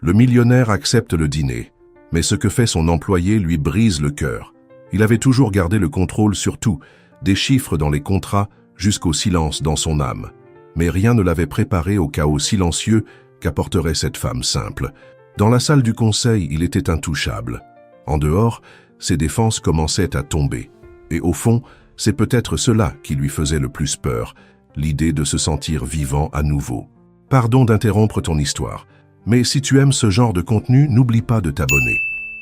Le millionnaire accepte le dîner, mais ce que fait son employé lui brise le cœur. Il avait toujours gardé le contrôle sur tout, des chiffres dans les contrats jusqu'au silence dans son âme. Mais rien ne l'avait préparé au chaos silencieux qu'apporterait cette femme simple. Dans la salle du conseil, il était intouchable. En dehors, ses défenses commençaient à tomber. Et au fond, c'est peut-être cela qui lui faisait le plus peur, l'idée de se sentir vivant à nouveau. Pardon d'interrompre ton histoire, mais si tu aimes ce genre de contenu, n'oublie pas de t'abonner.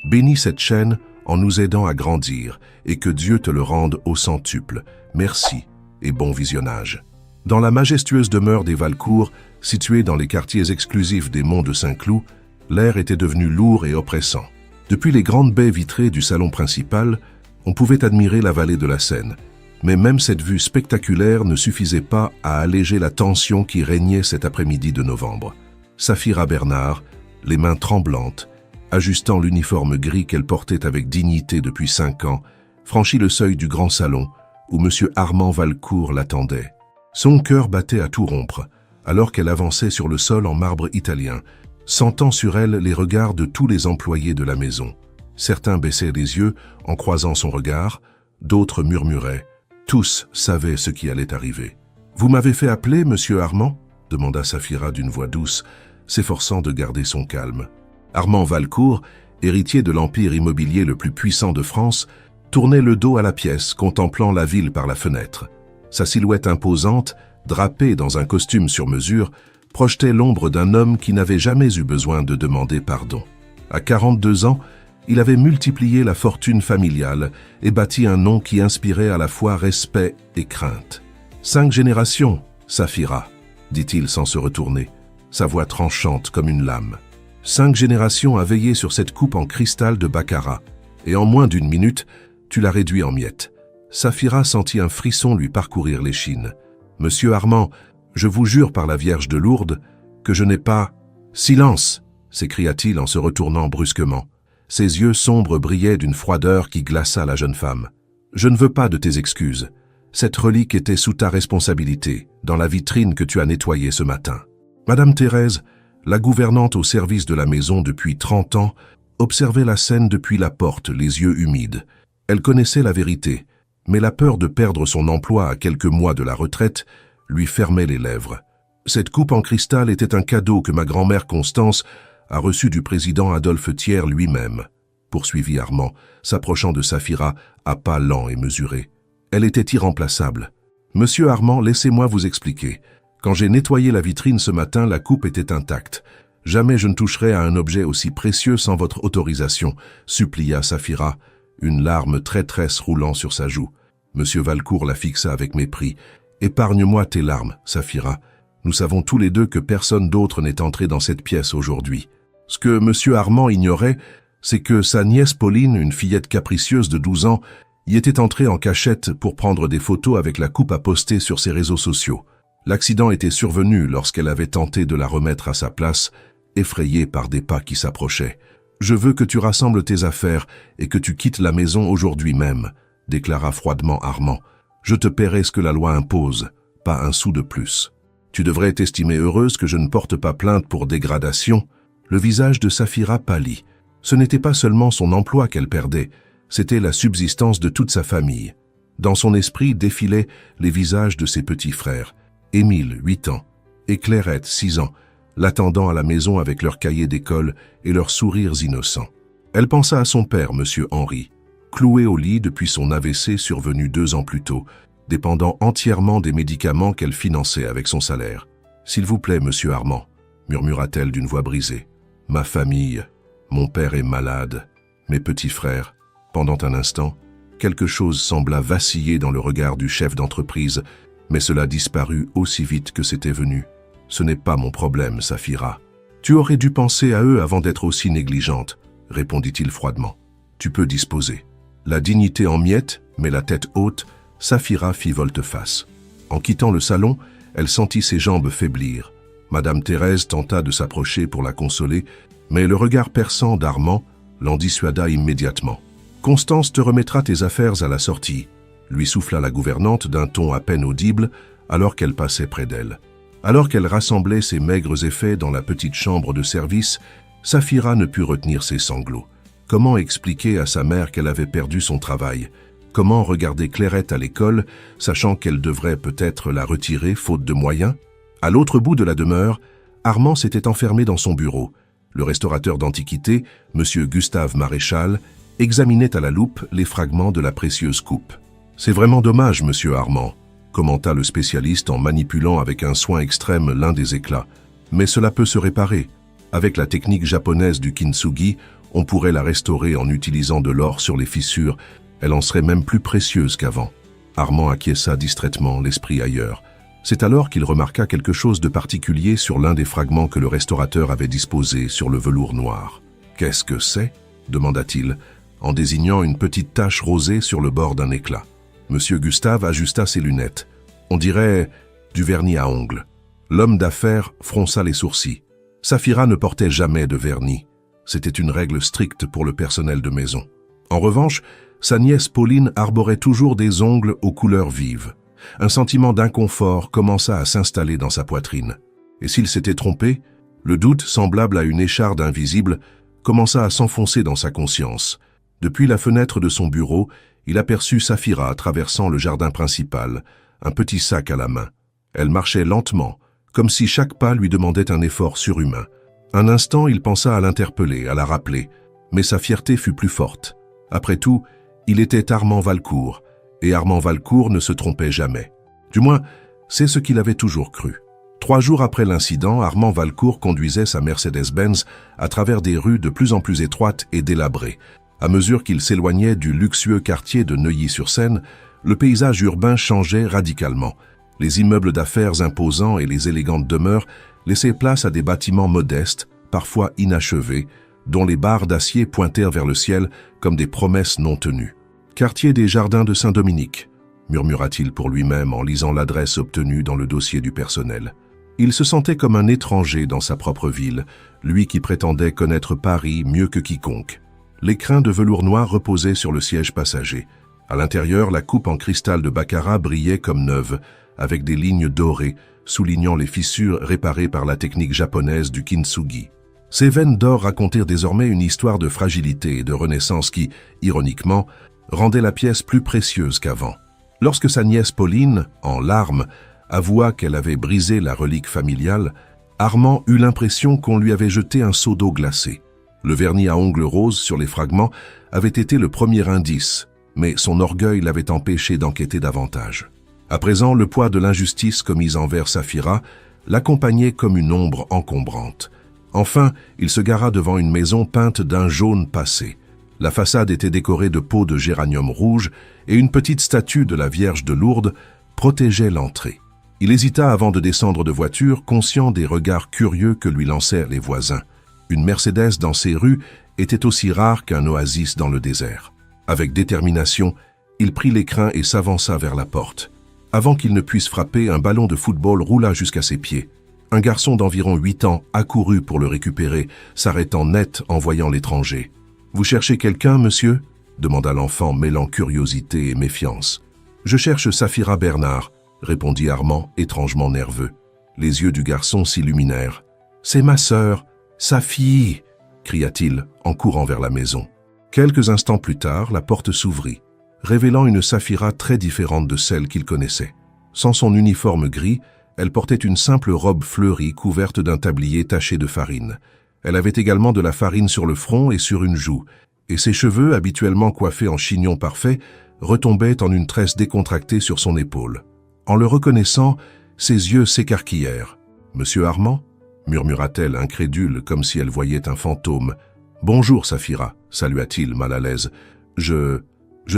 Bénis cette chaîne en nous aidant à grandir et que Dieu te le rende au centuple. Merci et bon visionnage. Dans la majestueuse demeure des Valcourt, située dans les quartiers exclusifs des Monts de Saint-Cloud, l'air était devenu lourd et oppressant. Depuis les grandes baies vitrées du salon principal, on pouvait admirer la vallée de la Seine. Mais même cette vue spectaculaire ne suffisait pas à alléger la tension qui régnait cet après-midi de novembre. Saphira Bernard, les mains tremblantes, ajustant l'uniforme gris qu'elle portait avec dignité depuis 5 ans, franchit le seuil du grand salon où M. Armand Valcourt l'attendait. Son cœur battait à tout rompre, alors qu'elle avançait sur le sol en marbre italien, sentant sur elle les regards de tous les employés de la maison. Certains baissaient les yeux en croisant son regard, d'autres murmuraient. Tous savaient ce qui allait arriver. « Vous m'avez fait appeler, monsieur Armand ?» demanda Saphira d'une voix douce, s'efforçant de garder son calme. Armand Valcourt, héritier de l'empire immobilier le plus puissant de France, tournait le dos à la pièce, contemplant la ville par la fenêtre. Sa silhouette imposante, drapée dans un costume sur mesure, projetait l'ombre d'un homme qui n'avait jamais eu besoin de demander pardon. À 42 ans, il avait multiplié la fortune familiale et bâti un nom qui inspirait à la fois respect et crainte. « 5 générations, Saphira, » dit-il sans se retourner, sa voix tranchante comme une lame. 5 générations à veiller sur cette coupe en cristal de baccarat, et en moins d'une minute, tu l'as réduit en miettes. Saphira sentit un frisson lui parcourir l'échine. « Monsieur Armand, je vous jure par la Vierge de Lourdes que je n'ai pas... »« Silence !» s'écria-t-il en se retournant brusquement. Ses yeux sombres brillaient d'une froideur qui glaça la jeune femme. « Je ne veux pas de tes excuses. Cette relique était sous ta responsabilité, dans la vitrine que tu as nettoyée ce matin. » Madame Thérèse, la gouvernante au service de la maison depuis 30 ans, observait la scène depuis la porte, les yeux humides. Elle connaissait la vérité, mais la peur de perdre son emploi à quelques mois de la retraite lui fermait les lèvres. Cette coupe en cristal était un cadeau que ma grand-mère Constance a reçu du président Adolphe Thiers lui-même, poursuivit Armand, s'approchant de Saphira à pas lents et mesurés. Elle était irremplaçable. Monsieur Armand, laissez-moi vous expliquer. Quand j'ai nettoyé la vitrine ce matin, la coupe était intacte. Jamais je ne toucherai à un objet aussi précieux sans votre autorisation, supplia Saphira, une larme traîtresse roulant sur sa joue. Monsieur Valcourt la fixa avec mépris. Épargne-moi tes larmes, Saphira. Nous savons tous les deux que personne d'autre n'est entré dans cette pièce aujourd'hui. Ce que monsieur Armand ignorait, c'est que sa nièce Pauline, une fillette capricieuse de 12 ans, y était entrée en cachette pour prendre des photos avec la coupe à poster sur ses réseaux sociaux. L'accident était survenu lorsqu'elle avait tenté de la remettre à sa place, effrayée par des pas qui s'approchaient. « Je veux que tu rassembles tes affaires et que tu quittes la maison aujourd'hui même, » déclara froidement Armand. « Je te paierai ce que la loi impose, pas un sou de plus. Tu devrais t'estimer heureuse que je ne porte pas plainte pour dégradation. » Le visage de Saphira pâlit. Ce n'était pas seulement son emploi qu'elle perdait, c'était la subsistance de toute sa famille. Dans son esprit défilaient les visages de ses petits frères. Émile, 8 ans, et Clairette, 6 ans, l'attendant à la maison avec leurs cahiers d'école et leurs sourires innocents. Elle pensa à son père, monsieur Henri, cloué au lit depuis son AVC survenu 2 ans plus tôt, dépendant entièrement des médicaments qu'elle finançait avec son salaire. « S'il vous plaît, monsieur Armand, » murmura-t-elle d'une voix brisée. « Ma famille, mon père est malade, mes petits frères. » Pendant un instant, quelque chose sembla vaciller dans le regard du chef d'entreprise, mais cela disparut aussi vite que c'était venu. « Ce n'est pas mon problème, Saphira. Tu aurais dû penser à eux avant d'être aussi négligente, » répondit-il froidement. « Tu peux disposer. » La dignité en miettes, mais la tête haute, Saphira fit volte-face. En quittant le salon, elle sentit ses jambes faiblir. Madame Thérèse tenta de s'approcher pour la consoler, mais le regard perçant d'Armand l'en dissuada immédiatement. « Constance te remettra tes affaires à la sortie », lui souffla la gouvernante d'un ton à peine audible alors qu'elle passait près d'elle. Alors qu'elle rassemblait ses maigres effets dans la petite chambre de service, Saphira ne put retenir ses sanglots. Comment expliquer à sa mère qu'elle avait perdu son travail? Comment regarder Clairette à l'école, sachant qu'elle devrait peut-être la retirer faute de moyens? À l'autre bout de la demeure, Armand s'était enfermé dans son bureau. Le restaurateur d'antiquités, M. Gustave Maréchal, examinait à la loupe les fragments de la précieuse coupe. « C'est vraiment dommage, monsieur Armand », commenta le spécialiste en manipulant avec un soin extrême l'un des éclats. « Mais cela peut se réparer. Avec la technique japonaise du kintsugi, on pourrait la restaurer en utilisant de l'or sur les fissures. Elle en serait même plus précieuse qu'avant. » Armand acquiesça distraitement, l'esprit ailleurs. C'est alors qu'il remarqua quelque chose de particulier sur l'un des fragments que le restaurateur avait disposé sur le velours noir. « Qu'est-ce que c'est » demanda-t-il, en désignant une petite tache rosée sur le bord d'un éclat. Monsieur Gustave ajusta ses lunettes. On dirait du vernis à ongles. L'homme d'affaires fronça les sourcils. Saphira ne portait jamais de vernis. C'était une règle stricte pour le personnel de maison. En revanche, sa nièce Pauline arborait toujours des ongles aux couleurs vives. Un sentiment d'inconfort commença à s'installer dans sa poitrine. Et s'il s'était trompé, le doute, semblable à une écharde invisible, commença à s'enfoncer dans sa conscience. Depuis la fenêtre de son bureau, il aperçut Saphira traversant le jardin principal, un petit sac à la main. Elle marchait lentement, comme si chaque pas lui demandait un effort surhumain. Un instant, il pensa à l'interpeller, à la rappeler, mais sa fierté fut plus forte. Après tout, il était Armand Valcourt, et Armand Valcourt ne se trompait jamais. Du moins, c'est ce qu'il avait toujours cru. 3 jours après l'incident, Armand Valcourt conduisait sa Mercedes-Benz à travers des rues de plus en plus étroites et délabrées. À mesure qu'il s'éloignait du luxueux quartier de Neuilly-sur-Seine, le paysage urbain changeait radicalement. Les immeubles d'affaires imposants et les élégantes demeures laissaient place à des bâtiments modestes, parfois inachevés, dont les barres d'acier pointèrent vers le ciel comme des promesses non tenues. « Quartier des Jardins de Saint-Dominique », murmura-t-il pour lui-même en lisant l'adresse obtenue dans le dossier du personnel. Il se sentait comme un étranger dans sa propre ville, lui qui prétendait connaître Paris mieux que quiconque. L'écrin de velours noir reposait sur le siège passager. À l'intérieur, la coupe en cristal de baccarat brillait comme neuve, avec des lignes dorées, soulignant les fissures réparées par la technique japonaise du kintsugi. Ces veines d'or racontèrent désormais une histoire de fragilité et de renaissance qui, ironiquement, rendait la pièce plus précieuse qu'avant. Lorsque sa nièce Pauline, en larmes, avoua qu'elle avait brisé la relique familiale, Armand eut l'impression qu'on lui avait jeté un seau d'eau glacée. Le vernis à ongles roses sur les fragments avait été le premier indice, mais son orgueil l'avait empêché d'enquêter davantage. À présent, le poids de l'injustice commise envers Saphira l'accompagnait comme une ombre encombrante. Enfin, il se gara devant une maison peinte d'un jaune passé. La façade était décorée de pots de géranium rouge et une petite statue de la Vierge de Lourdes protégeait l'entrée. Il hésita avant de descendre de voiture, conscient des regards curieux que lui lancèrent les voisins. Une Mercedes dans ces rues était aussi rare qu'un oasis dans le désert. Avec détermination, il prit l'écrin et s'avança vers la porte. Avant qu'il ne puisse frapper, un ballon de football roula jusqu'à ses pieds. Un garçon d'environ 8 ans accourut pour le récupérer, s'arrêtant net en voyant l'étranger. « Vous cherchez quelqu'un, monsieur » demanda l'enfant, mêlant curiosité et méfiance. « Je cherche Saphira Bernard » répondit Armand, étrangement nerveux. Les yeux du garçon s'illuminèrent. « C'est ma sœur, sa fille !» cria-t-il en courant vers la maison. Quelques instants plus tard, la porte s'ouvrit, révélant une Saphira très différente de celle qu'il connaissait. Sans son uniforme gris, elle portait une simple robe fleurie couverte d'un tablier taché de farine. Elle avait également de la farine sur le front et sur une joue, et ses cheveux, habituellement coiffés en chignon parfait, retombaient en une tresse décontractée sur son épaule. En le reconnaissant, ses yeux s'écarquillèrent. « Monsieur Armand ?» murmura-t-elle incrédule comme si elle voyait un fantôme. « Bonjour, Saphira » salua-t-il mal à l'aise. « Je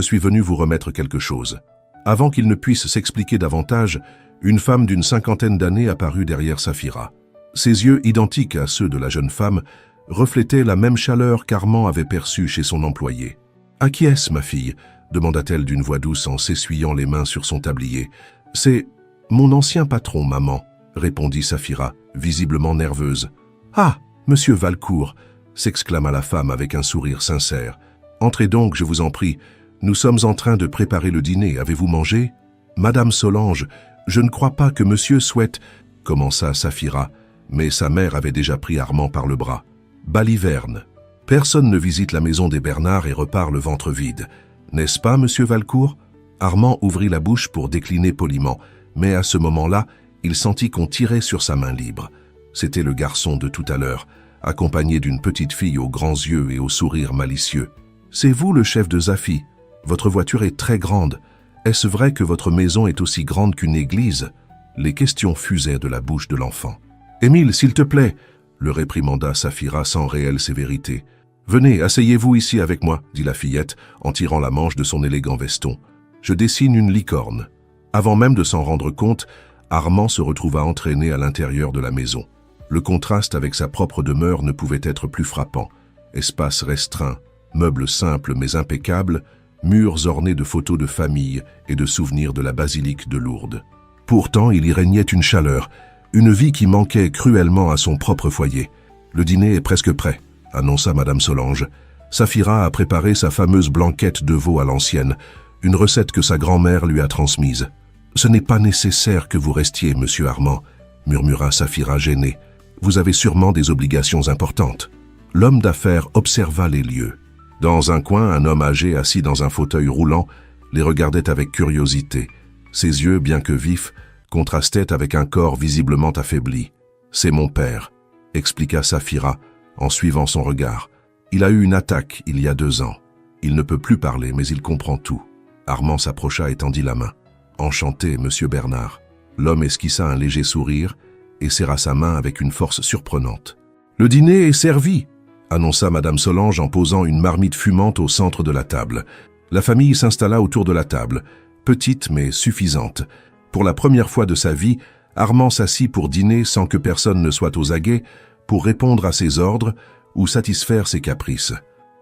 suis venu vous remettre quelque chose. » Avant qu'il ne puisse s'expliquer davantage, une femme d'une 50aine d'années apparut derrière Saphira. Ses yeux, identiques à ceux de la jeune femme, reflétaient la même chaleur qu'Armand avait perçue chez son employé. « À qui est-ce, ma fille ?» demanda-t-elle d'une voix douce en s'essuyant les mains sur son tablier. « C'est mon ancien patron, maman, » répondit Saphira, visiblement nerveuse. « Ah, monsieur Valcourt !» s'exclama la femme avec un sourire sincère. « Entrez donc, je vous en prie. Nous sommes en train de préparer le dîner. Avez-vous mangé ?»« Madame Solange, je ne crois pas que monsieur souhaite... » commença Saphira, mais sa mère avait déjà pris Armand par le bras. « Baliverne. Personne ne visite la maison des Bernard et repart le ventre vide. N'est-ce pas, monsieur Valcourt? Armand ouvrit la bouche pour décliner poliment, mais à ce moment-là, il sentit qu'on tirait sur sa main libre. C'était le garçon de tout à l'heure, accompagné d'une petite fille aux grands yeux et au sourire malicieux. « C'est vous le chef de Zafi. Votre voiture est très grande. Est-ce vrai que votre maison est aussi grande qu'une église ?» Les questions fusaient de la bouche de l'enfant. « Émile, s'il te plaît !» le réprimanda Saphira sans réelle sévérité. « Venez, asseyez-vous ici avec moi, dit la fillette en tirant la manche de son élégant veston. Je dessine une licorne. » Avant même de s'en rendre compte, Armand se retrouva entraîné à l'intérieur de la maison. Le contraste avec sa propre demeure ne pouvait être plus frappant. Espace restreint, meubles simples mais impeccables, murs ornés de photos de famille et de souvenirs de la basilique de Lourdes. Pourtant, il y régnait une chaleur, une vie qui manquait cruellement à son propre foyer. « Le dîner est presque prêt », annonça Madame Solange. Saphira a préparé sa fameuse blanquette de veau à l'ancienne, une recette que sa grand-mère lui a transmise. « Ce n'est pas nécessaire que vous restiez, monsieur Armand », murmura Saphira gênée. « Vous avez sûrement des obligations importantes. » L'homme d'affaires observa les lieux. Dans un coin, un homme âgé assis dans un fauteuil roulant les regardait avec curiosité. Ses yeux, bien que vifs, contrastaient avec un corps visiblement affaibli. « C'est mon père », expliqua Saphira en suivant son regard. « Il a eu une attaque il y a 2 ans. Il ne peut plus parler, mais il comprend tout. » Armand s'approcha et tendit la main. « Enchanté, monsieur Bernard. » L'homme esquissa un léger sourire et serra sa main avec une force surprenante. « Le dîner est servi !» annonça Madame Solange en posant une marmite fumante au centre de la table. La famille s'installa autour de la table, petite mais suffisante. Pour la première fois de sa vie, Armand s'assit pour dîner sans que personne ne soit aux aguets, pour répondre à ses ordres ou satisfaire ses caprices.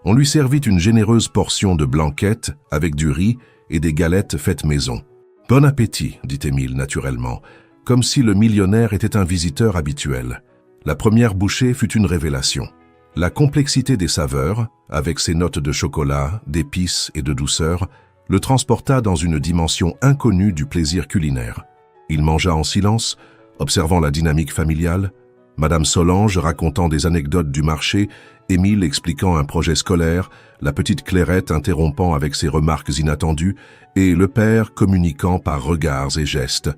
On lui servit une généreuse portion de blanquette avec du riz et des galettes faites maison. « Bon appétit », dit Émile naturellement, comme si le millionnaire était un visiteur habituel. La première bouchée fut une révélation. La complexité des saveurs, avec ses notes de chocolat, d'épices et de douceur, le transporta dans une dimension inconnue du plaisir culinaire. Il mangea en silence, observant la dynamique familiale, Madame Solange racontant des anecdotes du marché, Émile expliquant un projet scolaire, la petite Clairette interrompant avec ses remarques inattendues, et le père communiquant par regards et gestes.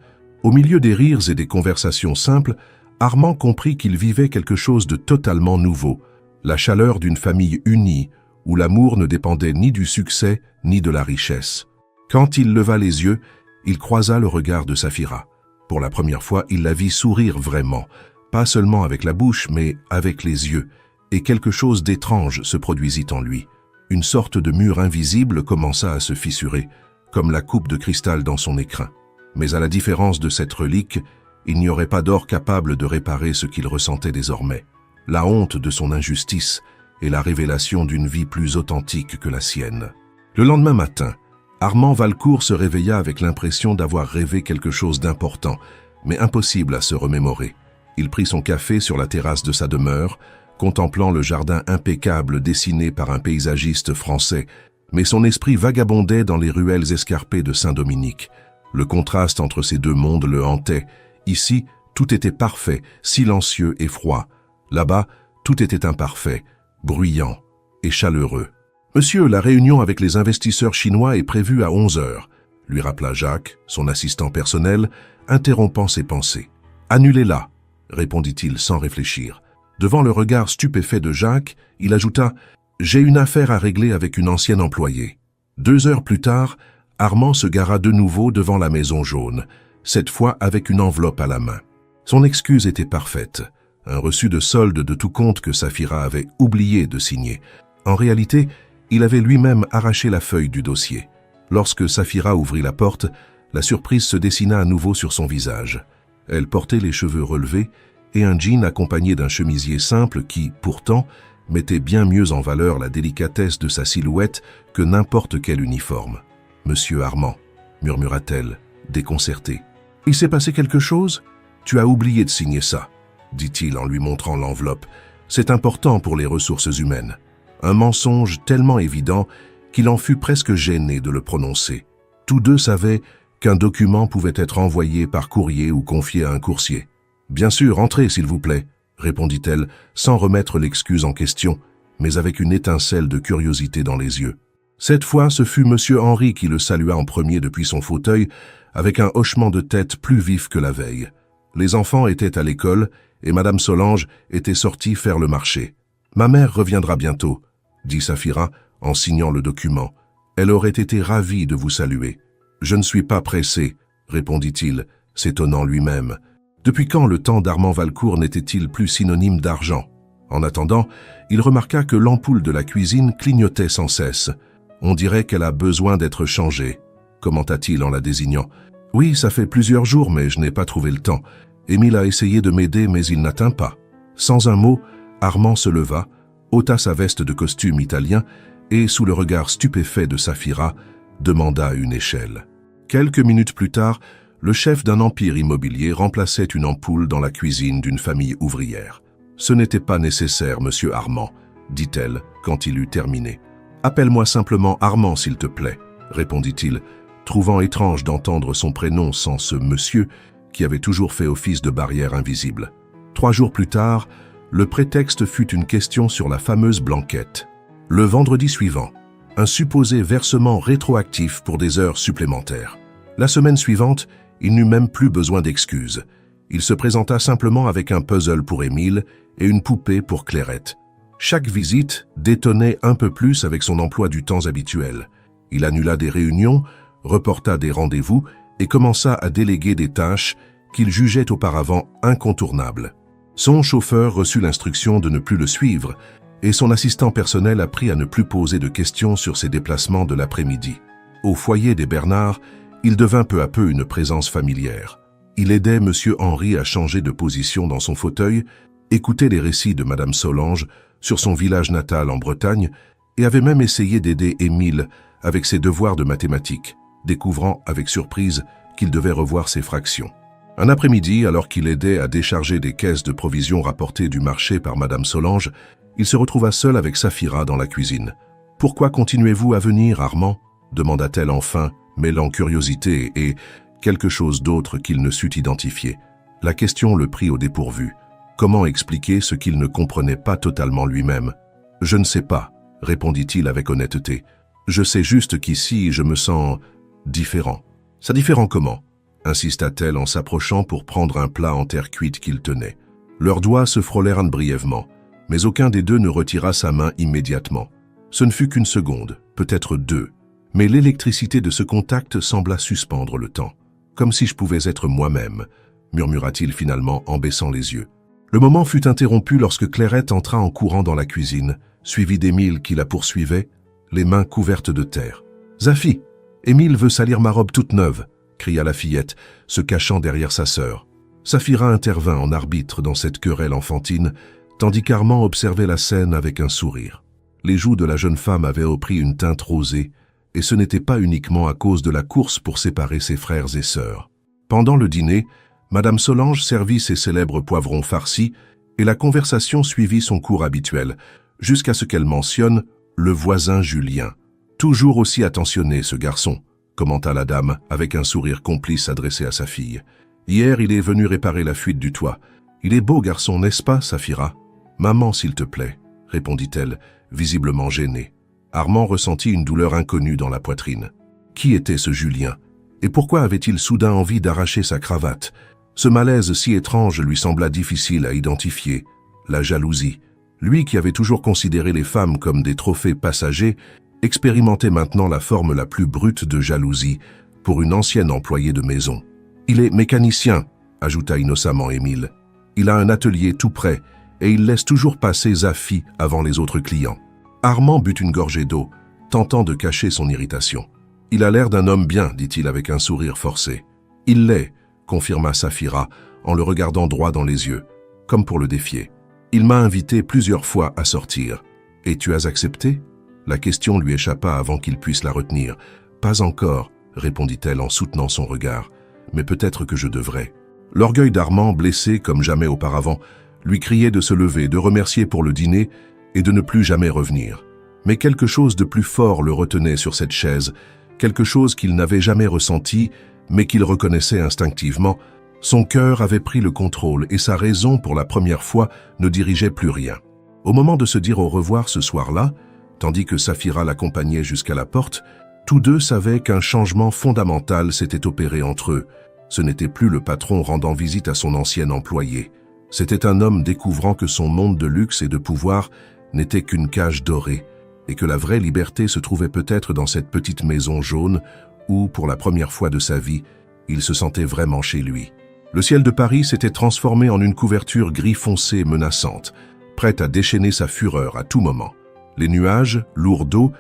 Au milieu des rires et des conversations simples, Armand comprit qu'il vivait quelque chose de totalement nouveau, la chaleur d'une famille unie, où l'amour ne dépendait ni du succès ni de la richesse. Quand il leva les yeux, il croisa le regard de Saphira. Pour la première fois, il la vit sourire vraiment, pas seulement avec la bouche, mais avec les yeux, et quelque chose d'étrange se produisit en lui. Une sorte de mur invisible commença à se fissurer, comme la coupe de cristal dans son écrin. Mais à la différence de cette relique, il n'y aurait pas d'or capable de réparer ce qu'il ressentait désormais. La honte de son injustice et la révélation d'une vie plus authentique que la sienne. Le lendemain matin, Armand Valcourt se réveilla avec l'impression d'avoir rêvé quelque chose d'important, mais impossible à se remémorer. Il prit son café sur la terrasse de sa demeure, contemplant le jardin impeccable dessiné par un paysagiste français, mais son esprit vagabondait dans les ruelles escarpées de Saint-Dominique. Le contraste entre ces deux mondes le hantait. Ici, tout était parfait, silencieux et froid. Là-bas, tout était imparfait, bruyant et chaleureux. « Monsieur, la réunion avec les investisseurs chinois est prévue à 11 heures, » lui rappela Jacques, son assistant personnel, interrompant ses pensées. « Annulez-la, » répondit-il sans réfléchir. Devant le regard stupéfait de Jacques, il ajouta « J'ai une affaire à régler avec une ancienne employée. » 2 heures plus tard, Armand se gara de nouveau devant la maison jaune, cette fois avec une enveloppe à la main. Son excuse était parfaite, un reçu de solde de tout compte que Saphira avait oublié de signer. En réalité, il avait lui-même arraché la feuille du dossier. Lorsque Saphira ouvrit la porte, la surprise se dessina à nouveau sur son visage. Elle portait les cheveux relevés et un jean accompagné d'un chemisier simple qui, pourtant, mettait bien mieux en valeur la délicatesse de sa silhouette que n'importe quel uniforme. « Monsieur Armand », murmura-t-elle, déconcertée. « Il s'est passé quelque chose ? Tu as oublié de signer ça, » dit-il en lui montrant l'enveloppe. « C'est important pour les ressources humaines. » Un mensonge tellement évident qu'il en fut presque gêné de le prononcer. Tous deux savaient qu'un document pouvait être envoyé par courrier ou confié à un coursier. « Bien sûr, entrez s'il vous plaît, » répondit-elle, sans remettre l'excuse en question, mais avec une étincelle de curiosité dans les yeux. Cette fois, ce fut Monsieur Henri qui le salua en premier depuis son fauteuil, avec un hochement de tête plus vif que la veille. Les enfants étaient à l'école, et Madame Solange était sortie faire le marché. « Ma mère reviendra bientôt », dit Saphira en signant le document. « Elle aurait été ravie de vous saluer. »« Je ne suis pas pressé », répondit-il, s'étonnant lui-même. Depuis quand le temps d'Armand Valcourt n'était-il plus synonyme d'argent? En attendant, il remarqua que l'ampoule de la cuisine clignotait sans cesse. « On dirait qu'elle a besoin d'être changée », commenta-t-il en la désignant. « Oui, ça fait plusieurs jours, mais je n'ai pas trouvé le temps. Émile a essayé de m'aider, mais il n'atteint pas. » Sans un mot, Armand se leva, ôta sa veste de costume italien et, sous le regard stupéfait de Saphira, demanda une échelle. Quelques minutes plus tard, le chef d'un empire immobilier remplaçait une ampoule dans la cuisine d'une famille ouvrière. « Ce n'était pas nécessaire, monsieur Armand, » dit-elle quand il eut terminé. « Appelle-moi simplement Armand, s'il te plaît, » répondit-il, trouvant étrange d'entendre son prénom sans ce monsieur qui avait toujours fait office de barrière invisible. 3 jours plus tard, le prétexte fut une question sur la fameuse blanquette. Le vendredi suivant, un supposé versement rétroactif pour des heures supplémentaires. La semaine suivante, il n'eut même plus besoin d'excuses. Il se présenta simplement avec un puzzle pour Émile et une poupée pour Clairette. Chaque visite détonnait un peu plus avec son emploi du temps habituel. Il annula des réunions, reporta des rendez-vous et commença à déléguer des tâches qu'il jugeait auparavant incontournables. Son chauffeur reçut l'instruction de ne plus le suivre et son assistant personnel apprit à ne plus poser de questions sur ses déplacements de l'après-midi. Au foyer des Bernard, il devint peu à peu une présence familière. Il aidait Monsieur Henri à changer de position dans son fauteuil, écoutait les récits de Madame Solange sur son village natal en Bretagne et avait même essayé d'aider Émile avec ses devoirs de mathématiques, découvrant avec surprise qu'il devait revoir ses fractions. Un après-midi, alors qu'il aidait à décharger des caisses de provisions rapportées du marché par Madame Solange, il se retrouva seul avec Saphira dans la cuisine. « Pourquoi continuez-vous à venir, Armand ?» demanda-t-elle enfin, mêlant curiosité et quelque chose d'autre qu'il ne sut identifier. La question le prit au dépourvu. Comment expliquer ce qu'il ne comprenait pas totalement lui-même? « Je ne sais pas, » répondit-il avec honnêteté. « Je sais juste qu'ici, je me sens différent. »« Ça différent comment ?» insista-t-elle en s'approchant pour prendre un plat en terre cuite qu'il tenait. Leurs doigts se frôlèrent brièvement, mais aucun des deux ne retira sa main immédiatement. Ce ne fut qu'une seconde, peut-être 2, mais l'électricité de ce contact sembla suspendre le temps. « Comme si je pouvais être moi-même », murmura-t-il finalement en baissant les yeux. Le moment fut interrompu lorsque Clairette entra en courant dans la cuisine, suivie d'Émile qui la poursuivait, les mains couvertes de terre. « Zafi, Émile veut salir ma robe toute neuve », cria la fillette, se cachant derrière sa sœur. Saphira intervint en arbitre dans cette querelle enfantine, tandis qu'Armand observait la scène avec un sourire. Les joues de la jeune femme avaient repris une teinte rosée, et ce n'était pas uniquement à cause de la course pour séparer ses frères et sœurs. Pendant le dîner, Madame Solange servit ses célèbres poivrons farcis, et la conversation suivit son cours habituel, jusqu'à ce qu'elle mentionne le voisin Julien. Toujours aussi attentionné, ce garçon, commenta la dame, avec un sourire complice adressé à sa fille. « Hier, il est venu réparer la fuite du toit. Il est beau garçon, n'est-ce pas, Saphira ?»« Maman, s'il te plaît, » répondit-elle, visiblement gênée. Armand ressentit une douleur inconnue dans la poitrine. Qui était ce Julien? Et pourquoi avait-il soudain envie d'arracher sa cravate? Ce malaise si étrange lui sembla difficile à identifier. La jalousie. Lui qui avait toujours considéré les femmes comme des trophées passagers, expérimentait maintenant la forme la plus brute de jalousie pour une ancienne employée de maison. « Il est mécanicien », ajouta innocemment Émile. « Il a un atelier tout près et il laisse toujours passer Zafi avant les autres clients. » Armand but une gorgée d'eau, tentant de cacher son irritation. « Il a l'air d'un homme bien, dit-il avec un sourire forcé. »« Il l'est, » confirma Saphira en le regardant droit dans les yeux, comme pour le défier. « Il m'a invité plusieurs fois à sortir. Et tu as accepté ?» La question lui échappa avant qu'il puisse la retenir. « Pas encore, » répondit-elle en soutenant son regard. « Mais peut-être que je devrais. » L'orgueil d'Armand, blessé comme jamais auparavant, lui criait de se lever, de remercier pour le dîner et de ne plus jamais revenir. Mais quelque chose de plus fort le retenait sur cette chaise, quelque chose qu'il n'avait jamais ressenti, mais qu'il reconnaissait instinctivement, Son cœur avait pris le contrôle et sa raison, pour la première fois, ne dirigeait plus rien. Au moment de se dire au revoir ce soir-là, tandis que Saphira l'accompagnait jusqu'à la porte, tous deux savaient qu'un changement fondamental s'était opéré entre eux. Ce n'était plus le patron rendant visite à son ancien employé. C'était un homme découvrant que son monde de luxe et de pouvoir n'était qu'une cage dorée, et que la vraie liberté se trouvait peut-être dans cette petite maison jaune où, pour la première fois de sa vie, il se sentait vraiment chez lui. Le ciel de Paris s'était transformé en une couverture gris foncé menaçante, prête à déchaîner sa fureur à tout moment. Les nuages, lourds d'eau,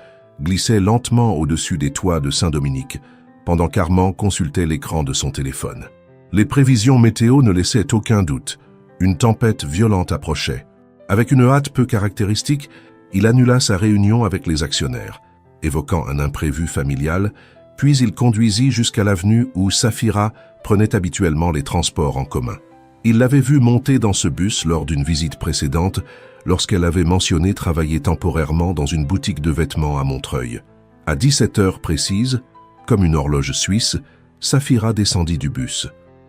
glissaient lentement au-dessus des toits de Saint-Dominique, pendant qu'Armand consultait l'écran de son téléphone. Les prévisions météo ne laissaient aucun doute. Une tempête violente approchait. Avec une hâte peu caractéristique, il annula sa réunion avec les actionnaires, évoquant un imprévu familial, puis il conduisit jusqu'à l'avenue où Saphira prenait habituellement les transports en commun. Il l'avait vue monter dans ce bus lors d'une visite précédente, lorsqu'elle avait mentionné travailler temporairement dans une boutique de vêtements à Montreuil. À 17 heures précises, comme une horloge suisse, Saphira descendit du bus.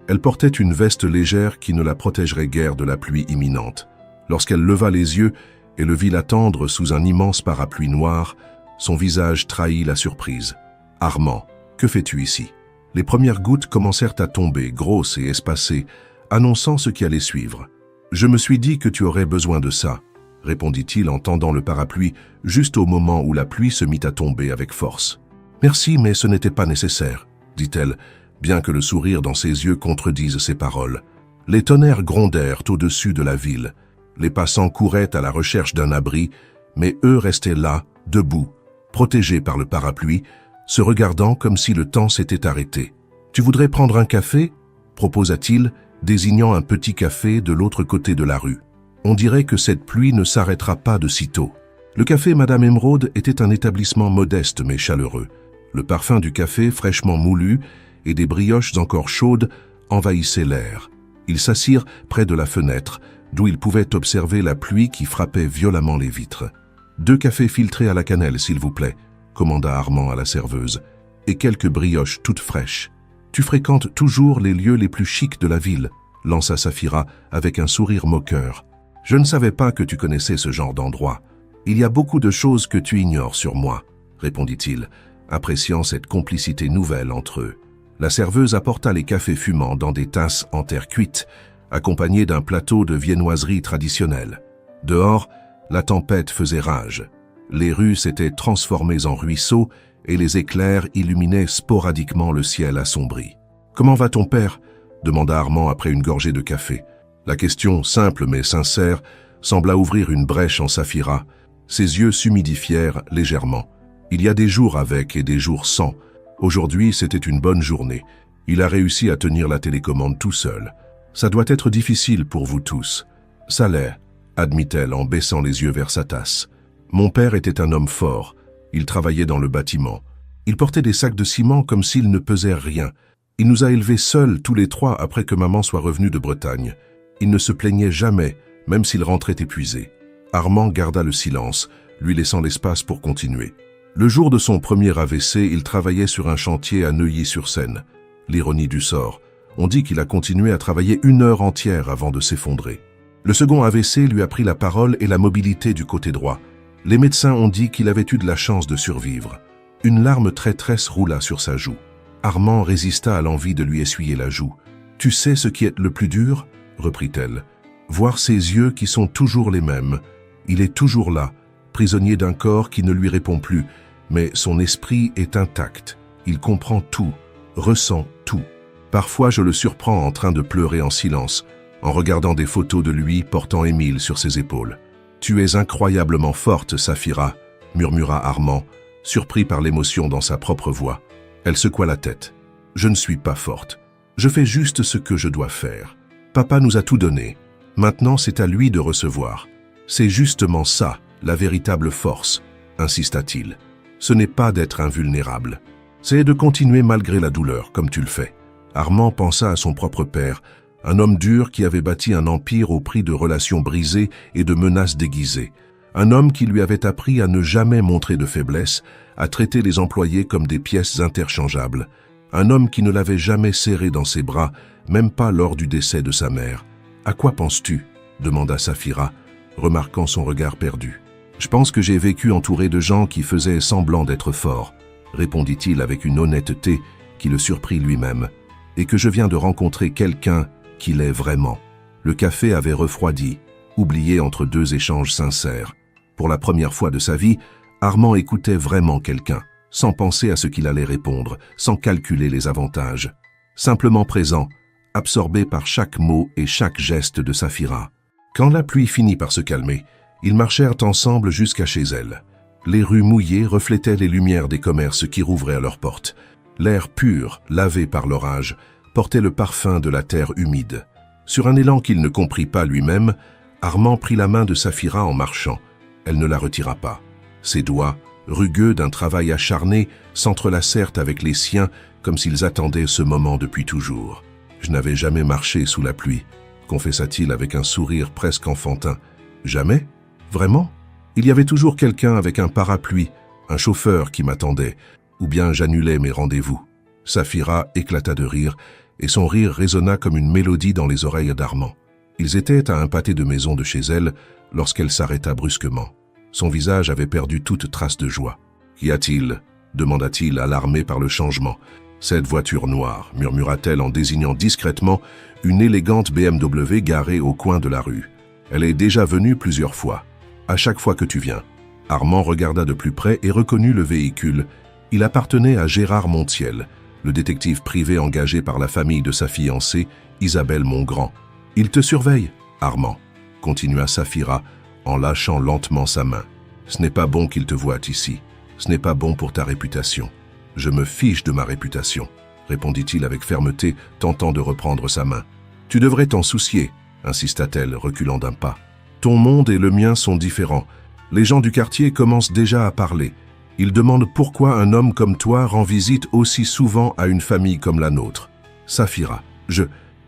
Elle portait une veste légère qui ne la protégerait guère de la pluie imminente. Lorsqu'elle leva les yeux et le vit l'attendre sous un immense parapluie noir, son visage trahit la surprise. « Armand, que fais-tu ici ?» Les premières gouttes commencèrent à tomber, grosses et espacées, annonçant ce qui allait suivre. « Je me suis dit que tu aurais besoin de ça », répondit-il en tendant le parapluie juste au moment où la pluie se mit à tomber avec force. « Merci, mais ce n'était pas nécessaire », dit-elle, bien que le sourire dans ses yeux contredise ses paroles. Les tonnerres grondèrent au-dessus de la ville. Les passants couraient à la recherche d'un abri, mais eux restaient là, debout, protégés par le parapluie, se regardant comme si le temps s'était arrêté. « Tu voudrais prendre un café ?» proposa-t-il, désignant un petit café de l'autre côté de la rue. On dirait que cette pluie ne s'arrêtera pas de sitôt. Le café Madame Émeraude était un établissement modeste mais chaleureux. Le parfum du café fraîchement moulu et des brioches encore chaudes envahissaient l'air. Ils s'assirent près de la fenêtre, d'où ils pouvaient observer la pluie qui frappait violemment les vitres. « 2 cafés filtrés à la cannelle, s'il vous plaît », commanda Armand à la serveuse, « et quelques brioches toutes fraîches. »« Tu fréquentes toujours les lieux les plus chics de la ville », lança Saphira avec un sourire moqueur. « Je ne savais pas que tu connaissais ce genre d'endroit. Il y a beaucoup de choses que tu ignores sur moi, » répondit-il, appréciant cette complicité nouvelle entre eux. La serveuse apporta les cafés fumants dans des tasses en terre cuite, accompagnés d'un plateau de viennoiserie traditionnelle. Dehors, la tempête faisait rage. Les rues s'étaient transformées en ruisseaux et les éclairs illuminaient sporadiquement le ciel assombri. « Comment va ton père ?» demanda Armand après une gorgée de café. La question, simple mais sincère, sembla ouvrir une brèche en Saphira. Ses yeux s'humidifièrent légèrement. Il y a des jours avec et des jours sans. Aujourd'hui, c'était une bonne journée. Il a réussi à tenir la télécommande tout seul. Ça doit être difficile pour vous tous. Ça l'est, admit-elle en baissant les yeux vers sa tasse. Mon père était un homme fort. Il travaillait dans le bâtiment. Il portait des sacs de ciment comme s'ils ne pesaient rien. Il nous a élevés seuls tous les 3 après que maman soit revenue de Bretagne. Il ne se plaignait jamais, même s'il rentrait épuisé. Armand garda le silence, lui laissant l'espace pour continuer. Le jour de son premier AVC, il travaillait sur un chantier à Neuilly-sur-Seine. L'ironie du sort. On dit qu'il a continué à travailler 1 heure entière avant de s'effondrer. Le second AVC lui a pris la parole et la mobilité du côté droit. Les médecins ont dit qu'il avait eu de la chance de survivre. Une larme traîtresse roula sur sa joue. Armand résista à l'envie de lui essuyer la joue. « Tu sais ce qui est le plus dur ?» reprit-elle. « Voir ses yeux qui sont toujours les mêmes. Il est toujours là, prisonnier d'un corps qui ne lui répond plus, mais son esprit est intact. Il comprend tout, ressent tout. Parfois, je le surprends en train de pleurer en silence, en regardant des photos de lui portant Émile sur ses épaules. « Tu es incroyablement forte, Saphira » murmura Armand, surpris par l'émotion dans sa propre voix. Elle secoua la tête. « Je ne suis pas forte. Je fais juste ce que je dois faire. Papa nous a tout donné. Maintenant, c'est à lui de recevoir. C'est justement ça, la véritable force, insista-t-il. Ce n'est pas d'être invulnérable. C'est de continuer malgré la douleur, comme tu le fais. » Armand pensa à son propre père, un homme dur qui avait bâti un empire au prix de relations brisées et de menaces déguisées. Un homme qui lui avait appris à ne jamais montrer de faiblesse, à traiter les employés comme des pièces interchangeables. Un homme qui ne l'avait jamais serré dans ses bras, même pas lors du décès de sa mère. « À quoi penses-tu » demanda Saphira, remarquant son regard perdu. « Je pense que j'ai vécu entouré de gens qui faisaient semblant d'être forts, répondit-il avec une honnêteté qui le surprit lui-même, et que je viens de rencontrer quelqu'un qui l'est vraiment. » Le café avait refroidi, oublié entre deux échanges sincères. Pour la première fois de sa vie, Armand écoutait vraiment quelqu'un, sans penser à ce qu'il allait répondre, sans calculer les avantages. Simplement présent, absorbé par chaque mot et chaque geste de Saphira. Quand la pluie finit par se calmer, ils marchèrent ensemble jusqu'à chez elle. Les rues mouillées reflétaient les lumières des commerces qui rouvraient à leurs portes. L'air pur, lavé par l'orage, portait le parfum de la terre humide. Sur un élan qu'il ne comprit pas lui-même, Armand prit la main de Saphira en marchant. Elle ne la retira pas. Ses doigts, rugueux d'un travail acharné, s'entrelacèrent avec les siens comme s'ils attendaient ce moment depuis toujours. « Je n'avais jamais marché sous la pluie », confessa-t-il avec un sourire presque enfantin. « Jamais ? Vraiment ? Il y avait toujours quelqu'un avec un parapluie, un chauffeur qui m'attendait, ou bien j'annulais mes rendez-vous. » Saphira éclata de rire, et son rire résonna comme une mélodie dans les oreilles d'Armand. Ils étaient à un pâté de maison de chez elle lorsqu'elle s'arrêta brusquement. Son visage avait perdu toute trace de joie. « Qu'y a-t-il » demanda-t-il, alarmé par le changement. « Cette voiture noire » murmura-t-elle en désignant discrètement une élégante BMW garée au coin de la rue. « Elle est déjà venue plusieurs fois. À chaque fois que tu viens. » Armand regarda de plus près et reconnut le véhicule. Il appartenait à Gérard Montiel, le détective privé engagé par la famille de sa fiancée, Isabelle Mongrand. « Il te surveille, Armand », continua Saphira en lâchant lentement sa main. « Ce n'est pas bon qu'il te voie ici. Ce n'est pas bon pour ta réputation. »« Je me fiche de ma réputation », répondit-il avec fermeté, tentant de reprendre sa main. « Tu devrais t'en soucier, » insista-t-elle, reculant d'un pas. « Ton monde et le mien sont différents. Les gens du quartier commencent déjà à parler. Ils demandent pourquoi un homme comme toi rend visite aussi souvent à une famille comme la nôtre. »« Saphira,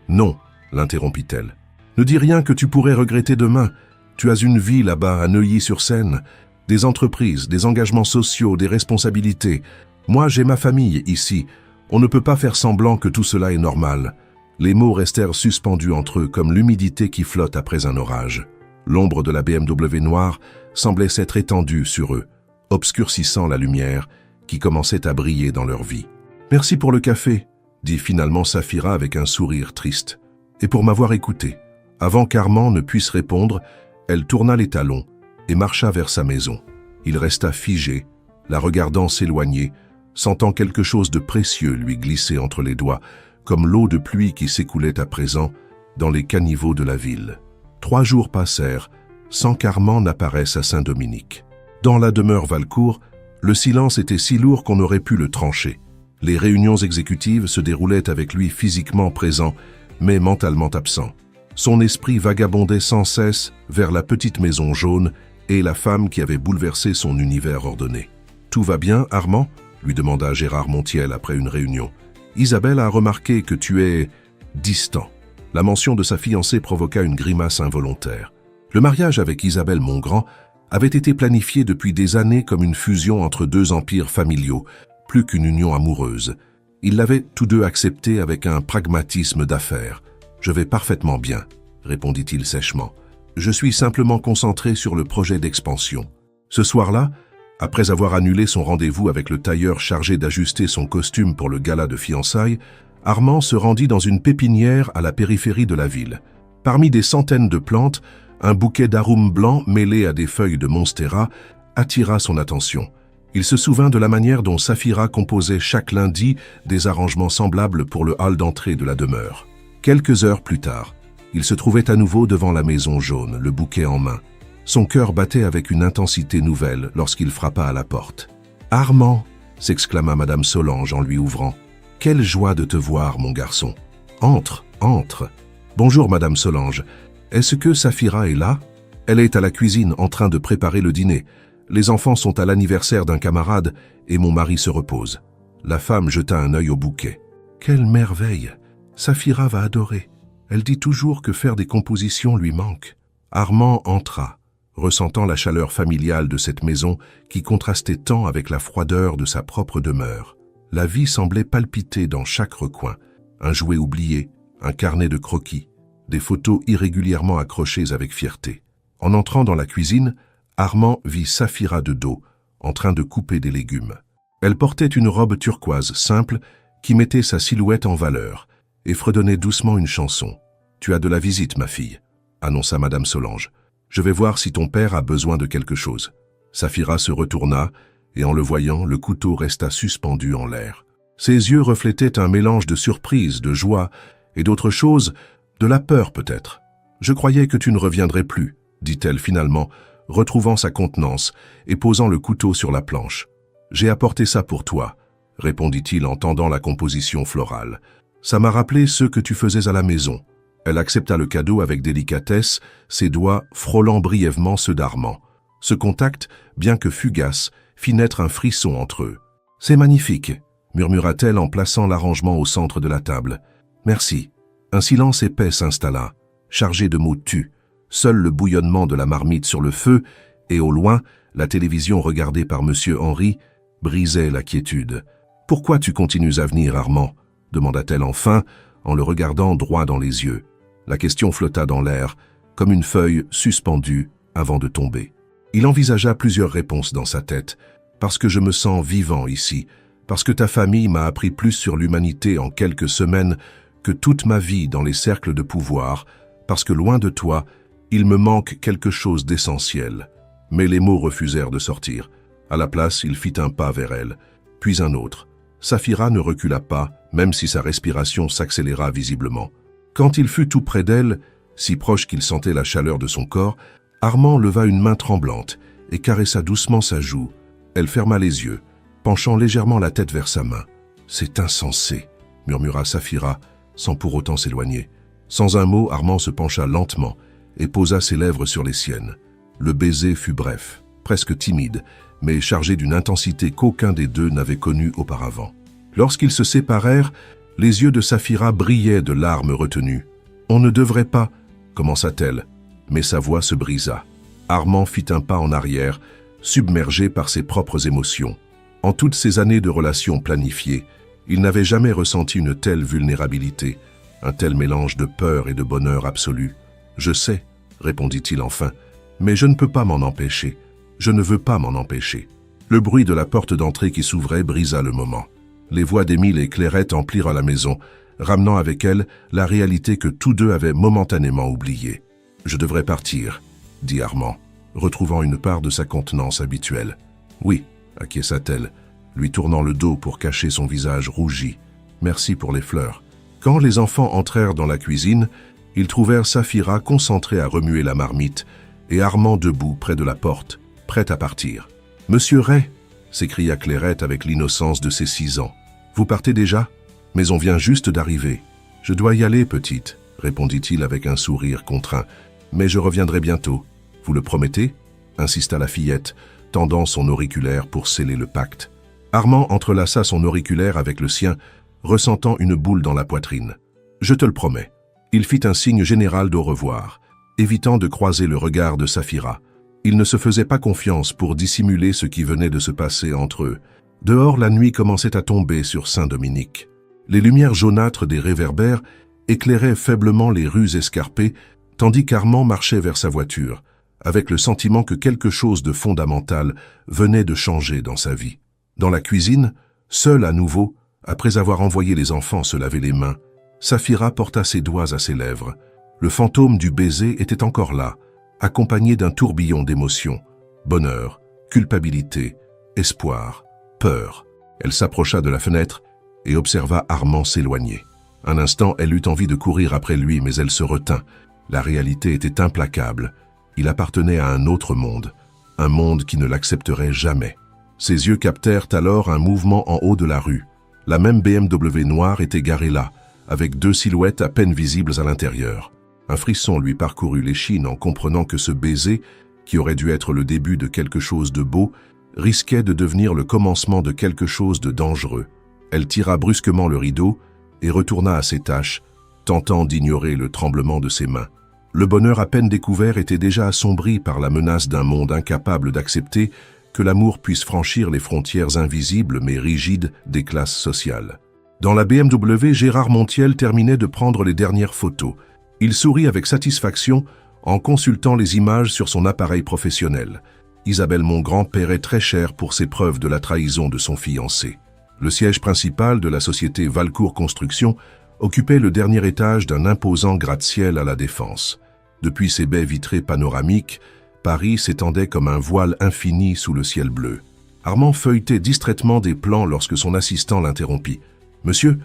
Non, l'interrompit-elle. « Ne dis rien que tu pourrais regretter demain. Tu as une vie là-bas à Neuilly-sur-Seine, des entreprises, des engagements sociaux, des responsabilités. Moi, j'ai ma famille ici. On ne peut pas faire semblant que tout cela est normal. » Les mots restèrent suspendus entre eux comme l'humidité qui flotte après un orage. L'ombre de la BMW noire semblait s'être étendue sur eux, obscurcissant la lumière qui commençait à briller dans leur vie. « Merci pour le café », dit finalement Saphira avec un sourire triste. « Et pour m'avoir écouté. » Avant qu'Armand ne puisse répondre, elle tourna les talons et marcha vers sa maison. Il resta figé, la regardant s'éloigner, sentant quelque chose de précieux lui glisser entre les doigts, comme l'eau de pluie qui s'écoulait à présent dans les caniveaux de la ville. 3 jours passèrent, sans qu'Armand n'apparaisse à Saint-Dominique. Dans la demeure Valcourt, le silence était si lourd qu'on aurait pu le trancher. Les réunions exécutives se déroulaient avec lui physiquement présent, mais mentalement absent. Son esprit vagabondait sans cesse vers la petite maison jaune et la femme qui avait bouleversé son univers ordonné. « Tout va bien, Armand ?» lui demanda Gérard Montiel après une réunion. « Isabelle a remarqué que tu es distant. » La mention de sa fiancée provoqua une grimace involontaire. Le mariage avec Isabelle Mongrand avait été planifié depuis des années comme une fusion entre 2 empires familiaux, plus qu'une union amoureuse. Ils l'avaient tous deux accepté avec un pragmatisme d'affaires. « Je vais parfaitement bien », répondit-il sèchement. « Je suis simplement concentré sur le projet d'expansion. » Ce soir-là, après avoir annulé son rendez-vous avec le tailleur chargé d'ajuster son costume pour le gala de fiançailles, Armand se rendit dans une pépinière à la périphérie de la ville. Parmi des centaines de plantes, un bouquet d'arum blanc mêlé à des feuilles de monstera attira son attention. Il se souvint de la manière dont Saphira composait chaque lundi des arrangements semblables pour le hall d'entrée de la demeure. Quelques heures plus tard, il se trouvait à nouveau devant la maison jaune, le bouquet en main. Son cœur battait avec une intensité nouvelle lorsqu'il frappa à la porte. « Armand !» s'exclama Madame Solange en lui ouvrant. « Quelle joie de te voir, mon garçon. Entre, entre. » « Bonjour, Madame Solange. Est-ce que Saphira est là ? Elle est à la cuisine en train de préparer le dîner. Les enfants sont à l'anniversaire d'un camarade et mon mari se repose. » La femme jeta un œil au bouquet. « Quelle merveille! Saphira va adorer. Elle dit toujours que faire des compositions lui manque. » Armand entra, ressentant la chaleur familiale de cette maison qui contrastait tant avec la froideur de sa propre demeure. La vie semblait palpiter dans chaque recoin. Un jouet oublié, un carnet de croquis, des photos irrégulièrement accrochées avec fierté. En entrant dans la cuisine, Armand vit Saphira de dos, en train de couper des légumes. Elle portait une robe turquoise simple qui mettait sa silhouette en valeur et fredonnait doucement une chanson. « Tu as de la visite, ma fille », annonça Madame Solange. « Je vais voir si ton père a besoin de quelque chose. » Saphira se retourna et en le voyant, le couteau resta suspendu en l'air. Ses yeux reflétaient un mélange de surprise, de joie et d'autre chose, de la peur peut-être. « Je croyais que tu ne reviendrais plus », dit-elle finalement, retrouvant sa contenance et posant le couteau sur la planche. « J'ai apporté ça pour toi », répondit-il en tendant la composition florale. « Ça m'a rappelé ce que tu faisais à la maison. » Elle accepta le cadeau avec délicatesse, ses doigts frôlant brièvement ceux d'Armand. Ce contact, bien que fugace, fit naître un frisson entre eux. « C'est magnifique », murmura-t-elle en plaçant l'arrangement au centre de la table. « Merci. » Un silence épais s'installa, chargé de mots tus. Seul le bouillonnement de la marmite sur le feu et, au loin, la télévision regardée par Monsieur Henri brisait la quiétude. « Pourquoi tu continues à venir, Armand ?» demanda-t-elle enfin, en le regardant droit dans les yeux. La question flotta dans l'air, comme une feuille suspendue avant de tomber. Il envisagea plusieurs réponses dans sa tête. « Parce que je me sens vivant ici, parce que ta famille m'a appris plus sur l'humanité en quelques semaines que toute ma vie dans les cercles de pouvoir, parce que loin de toi, il me manque quelque chose d'essentiel. » Mais les mots refusèrent de sortir. À la place, il fit un pas vers elle, puis un autre. Saphira ne recula pas, même si sa respiration s'accéléra visiblement. Quand il fut tout près d'elle, si proche qu'il sentait la chaleur de son corps, Armand leva une main tremblante et caressa doucement sa joue. Elle ferma les yeux, penchant légèrement la tête vers sa main. « C'est insensé », murmura Saphira, sans pour autant s'éloigner. Sans un mot, Armand se pencha lentement et posa ses lèvres sur les siennes. Le baiser fut bref, presque timide, mais chargé d'une intensité qu'aucun des deux n'avait connue auparavant. Lorsqu'ils se séparèrent, les yeux de Saphira brillaient de larmes retenues. « On ne devrait pas », commença-t-elle, mais sa voix se brisa. Armand fit un pas en arrière, submergé par ses propres émotions. En toutes ces années de relations planifiées, il n'avait jamais ressenti une telle vulnérabilité, un tel mélange de peur et de bonheur absolu. « Je sais », répondit-il enfin, « mais je ne peux pas m'en empêcher. Je ne veux pas m'en empêcher. » Le bruit de la porte d'entrée qui s'ouvrait brisa le moment. Les voix d'Émile et Clairette emplirent la maison, ramenant avec elles la réalité que tous deux avaient momentanément oubliée. « Je devrais partir », dit Armand, retrouvant une part de sa contenance habituelle. « Oui », acquiesça-t-elle, lui tournant le dos pour cacher son visage rougi. « Merci pour les fleurs. » Quand les enfants entrèrent dans la cuisine, ils trouvèrent Saphira concentrée à remuer la marmite et Armand debout près de la porte, prêt à partir. « Monsieur Ray !» s'écria Clairette avec l'innocence de ses 6 ans. « Vous partez déjà ? Mais on vient juste d'arriver. »« Je dois y aller, petite, » répondit-il avec un sourire contraint. « Mais je reviendrai bientôt. Vous le promettez ?» insista la fillette, tendant son auriculaire pour sceller le pacte. Armand entrelaça son auriculaire avec le sien, ressentant une boule dans la poitrine. « Je te le promets. » Il fit un signe général d'au revoir, évitant de croiser le regard de Saphira. Il ne se faisait pas confiance pour dissimuler ce qui venait de se passer entre eux. Dehors, la nuit commençait à tomber sur Saint-Dominique. Les lumières jaunâtres des réverbères éclairaient faiblement les rues escarpées, tandis qu'Armand marchait vers sa voiture, avec le sentiment que quelque chose de fondamental venait de changer dans sa vie. Dans la cuisine, seule à nouveau, après avoir envoyé les enfants se laver les mains, Saphira porta ses doigts à ses lèvres. Le fantôme du baiser était encore là, accompagné d'un tourbillon d'émotions. Bonheur, culpabilité, espoir, peur. Elle s'approcha de la fenêtre et observa Armand s'éloigner. Un instant, elle eut envie de courir après lui, mais elle se retint. La réalité était implacable. Il appartenait à un autre monde, un monde qui ne l'accepterait jamais. Ses yeux captèrent alors un mouvement en haut de la rue. La même BMW noire était garée là, avec 2 silhouettes à peine visibles à l'intérieur. Un frisson lui parcourut l'échine en comprenant que ce baiser, qui aurait dû être le début de quelque chose de beau, risquait de devenir le commencement de quelque chose de dangereux. Elle tira brusquement le rideau et retourna à ses tâches, tentant d'ignorer le tremblement de ses mains. Le bonheur à peine découvert était déjà assombri par la menace d'un monde incapable d'accepter que l'amour puisse franchir les frontières invisibles mais rigides des classes sociales. Dans la BMW, Gérard Montiel terminait de prendre les dernières photos. Il sourit avec satisfaction en consultant les images sur son appareil professionnel. Isabelle Mongrand paierait très cher pour ses preuves de la trahison de son fiancé. Le siège principal de la société Valcourt Construction occupait le dernier étage d'un imposant gratte-ciel à la Défense. Depuis ses baies vitrées panoramiques, Paris s'étendait comme un voile infini sous le ciel bleu. Armand feuilletait distraitement des plans lorsque son assistant l'interrompit. « Monsieur,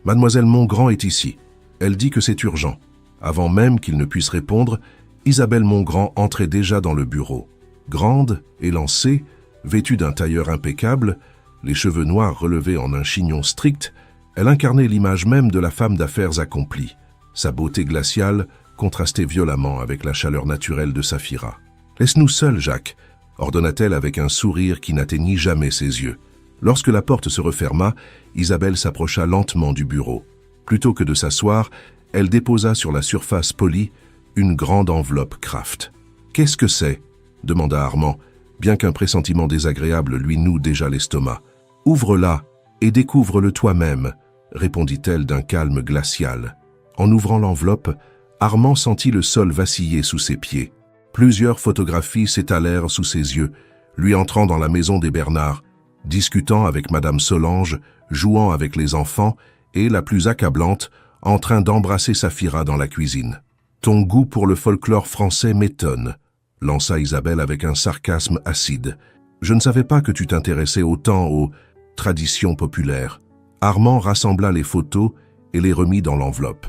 mademoiselle Mongrand est ici. Elle dit que c'est urgent. » Avant même qu'il ne puisse répondre, Isabelle Mongrand entrait déjà dans le bureau. Grande, élancée, vêtue d'un tailleur impeccable, les cheveux noirs relevés en un chignon strict, elle incarnait l'image même de la femme d'affaires accomplie. Sa beauté glaciale contrastait violemment avec la chaleur naturelle de Saphira. « Laisse-nous seuls, Jacques », ordonna-t-elle avec un sourire qui n'atteignit jamais ses yeux. Lorsque la porte se referma, Isabelle s'approcha lentement du bureau. Plutôt que de s'asseoir, elle déposa sur la surface polie une grande enveloppe Kraft. « Qu'est-ce que c'est ?» demanda Armand, bien qu'un pressentiment désagréable lui noue déjà l'estomac. « Ouvre-la et découvre-le toi-même », répondit-elle d'un calme glacial. En ouvrant l'enveloppe, Armand sentit le sol vaciller sous ses pieds. Plusieurs photographies s'étalèrent sous ses yeux, lui entrant dans la maison des Bernard, discutant avec Madame Solange, jouant avec les enfants et, la plus accablante, en train d'embrasser Saphira dans la cuisine. « Ton goût pour le folklore français m'étonne », lança Isabelle avec un sarcasme acide. « Je ne savais pas que tu t'intéressais autant aux traditions populaires. » Armand rassembla les photos et les remit dans l'enveloppe.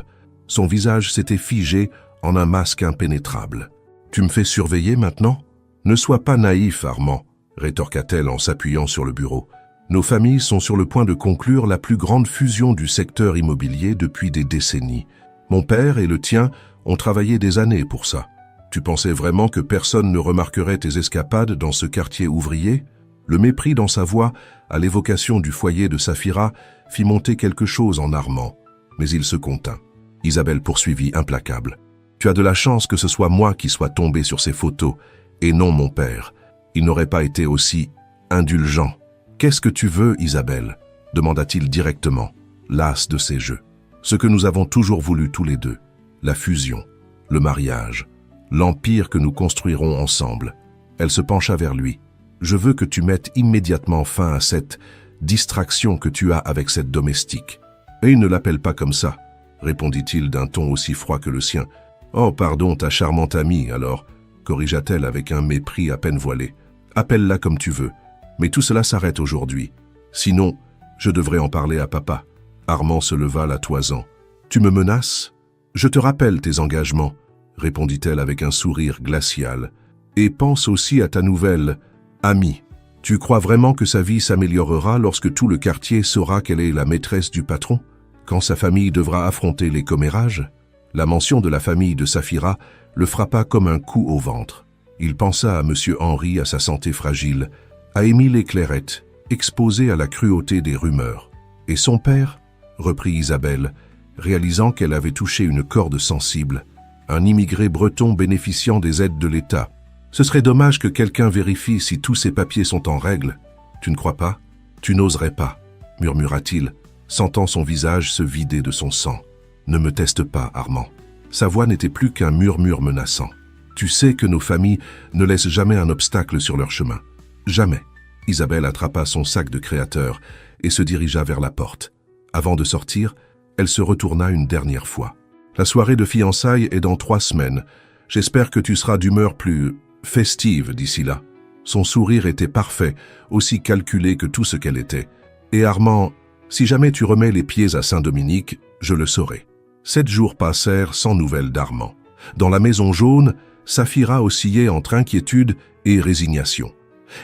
Son visage s'était figé en un masque impénétrable. « Tu me fais surveiller maintenant ? Ne sois pas naïf, Armand, rétorqua-t-elle en s'appuyant sur le bureau. Nos familles sont sur le point de conclure la plus grande fusion du secteur immobilier depuis des décennies. Mon père et le tien ont travaillé des années pour ça. Tu pensais vraiment que personne ne remarquerait tes escapades dans ce quartier ouvrier ? Le mépris dans sa voix, à l'évocation du foyer de Saphira, fit monter quelque chose en Armand, mais il se contint. Isabelle poursuivit implacable. Tu as de la chance que ce soit moi qui sois tombé sur ces photos, et non mon père. Il n'aurait pas été aussi indulgent. Qu'est-ce que tu veux, Isabelle ? Demanda-t-il directement, las de ses jeux. Ce que nous avons toujours voulu tous les deux, la fusion, le mariage, l'empire que nous construirons ensemble. Elle se pencha vers lui. Je veux que tu mettes immédiatement fin à cette distraction que tu as avec cette domestique. Et il ne l'appelle pas comme ça, répondit-il d'un ton aussi froid que le sien. Oh, pardon, ta charmante amie, alors, corrigea-t-elle avec un mépris à peine voilé. Appelle-la comme tu veux, mais tout cela s'arrête aujourd'hui. Sinon, je devrais en parler à papa. Armand se leva la toisant. Tu me menaces ? Je te rappelle tes engagements, répondit-elle avec un sourire glacial. Et pense aussi à ta nouvelle amie. Tu crois vraiment que sa vie s'améliorera lorsque tout le quartier saura qu'elle est la maîtresse du patron ? Quand sa famille devra affronter les commérages ? La mention de la famille de Saphira le frappa comme un coup au ventre. Il pensa à M. Henry, à sa santé fragile, à Émile et Clairette, exposés à la cruauté des rumeurs. Et son père ? Reprit Isabelle, réalisant qu'elle avait touché une corde sensible, un immigré breton bénéficiant des aides de l'État. Ce serait dommage que quelqu'un vérifie si tous ces papiers sont en règle. Tu ne crois pas ? Tu n'oserais pas, murmura-t-il, sentant son visage se vider de son sang. Ne me teste pas, Armand. Sa voix n'était plus qu'un murmure menaçant. Tu sais que nos familles ne laissent jamais un obstacle sur leur chemin. Jamais. Isabelle attrapa son sac de créateur et se dirigea vers la porte. Avant de sortir, elle se retourna une dernière fois. La soirée de fiançailles est dans 3 semaines. J'espère que tu seras d'humeur plus festive d'ici là. Son sourire était parfait, aussi calculé que tout ce qu'elle était. Et Armand, si jamais tu remets les pieds à Saint-Dominique, je le saurai. 7 jours passèrent sans nouvelles d'Armand. Dans la maison jaune, Saphira oscillait entre inquiétude et résignation.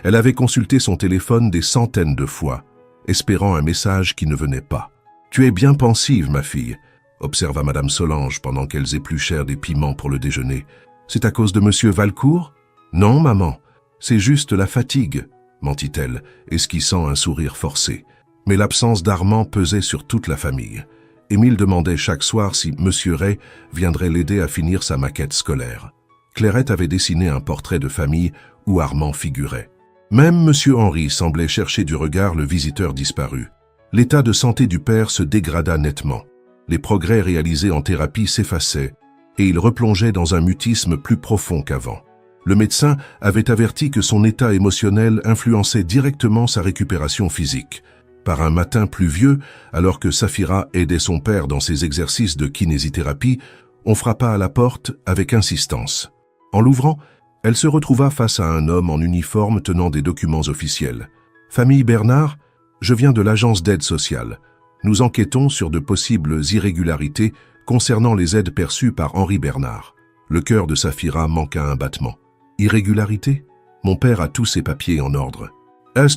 Elle avait consulté son téléphone des centaines de fois, espérant un message qui ne venait pas. « Tu es bien pensive, ma fille », observa Madame Solange pendant qu'elles épluchèrent des piments pour le déjeuner. « C'est à cause de Monsieur Valcourt ?»« Non, maman, c'est juste la fatigue », mentit-elle, esquissant un sourire forcé. Mais l'absence d'Armand pesait sur toute la famille. Émile demandait chaque soir si Monsieur Ray viendrait l'aider à finir sa maquette scolaire. Clairette avait dessiné un portrait de famille où Armand figurait. Même M. Henry semblait chercher du regard le visiteur disparu. L'état de santé du père se dégrada nettement. Les progrès réalisés en thérapie s'effaçaient et il replongeait dans un mutisme plus profond qu'avant. Le médecin avait averti que son état émotionnel influençait directement sa récupération physique. Par un matin pluvieux, alors que Safira aidait son père dans ses exercices de kinésithérapie, on frappa à la porte avec insistance. En l'ouvrant, elle se retrouva face à un homme en uniforme tenant des documents officiels. « Famille Bernard, je viens de l'agence d'aide sociale. Nous enquêtons sur de possibles irrégularités concernant les aides perçues par Henri Bernard. » Le cœur de Safira manqua un battement. « Irrégularité ? Mon père a tous ses papiers en ordre. »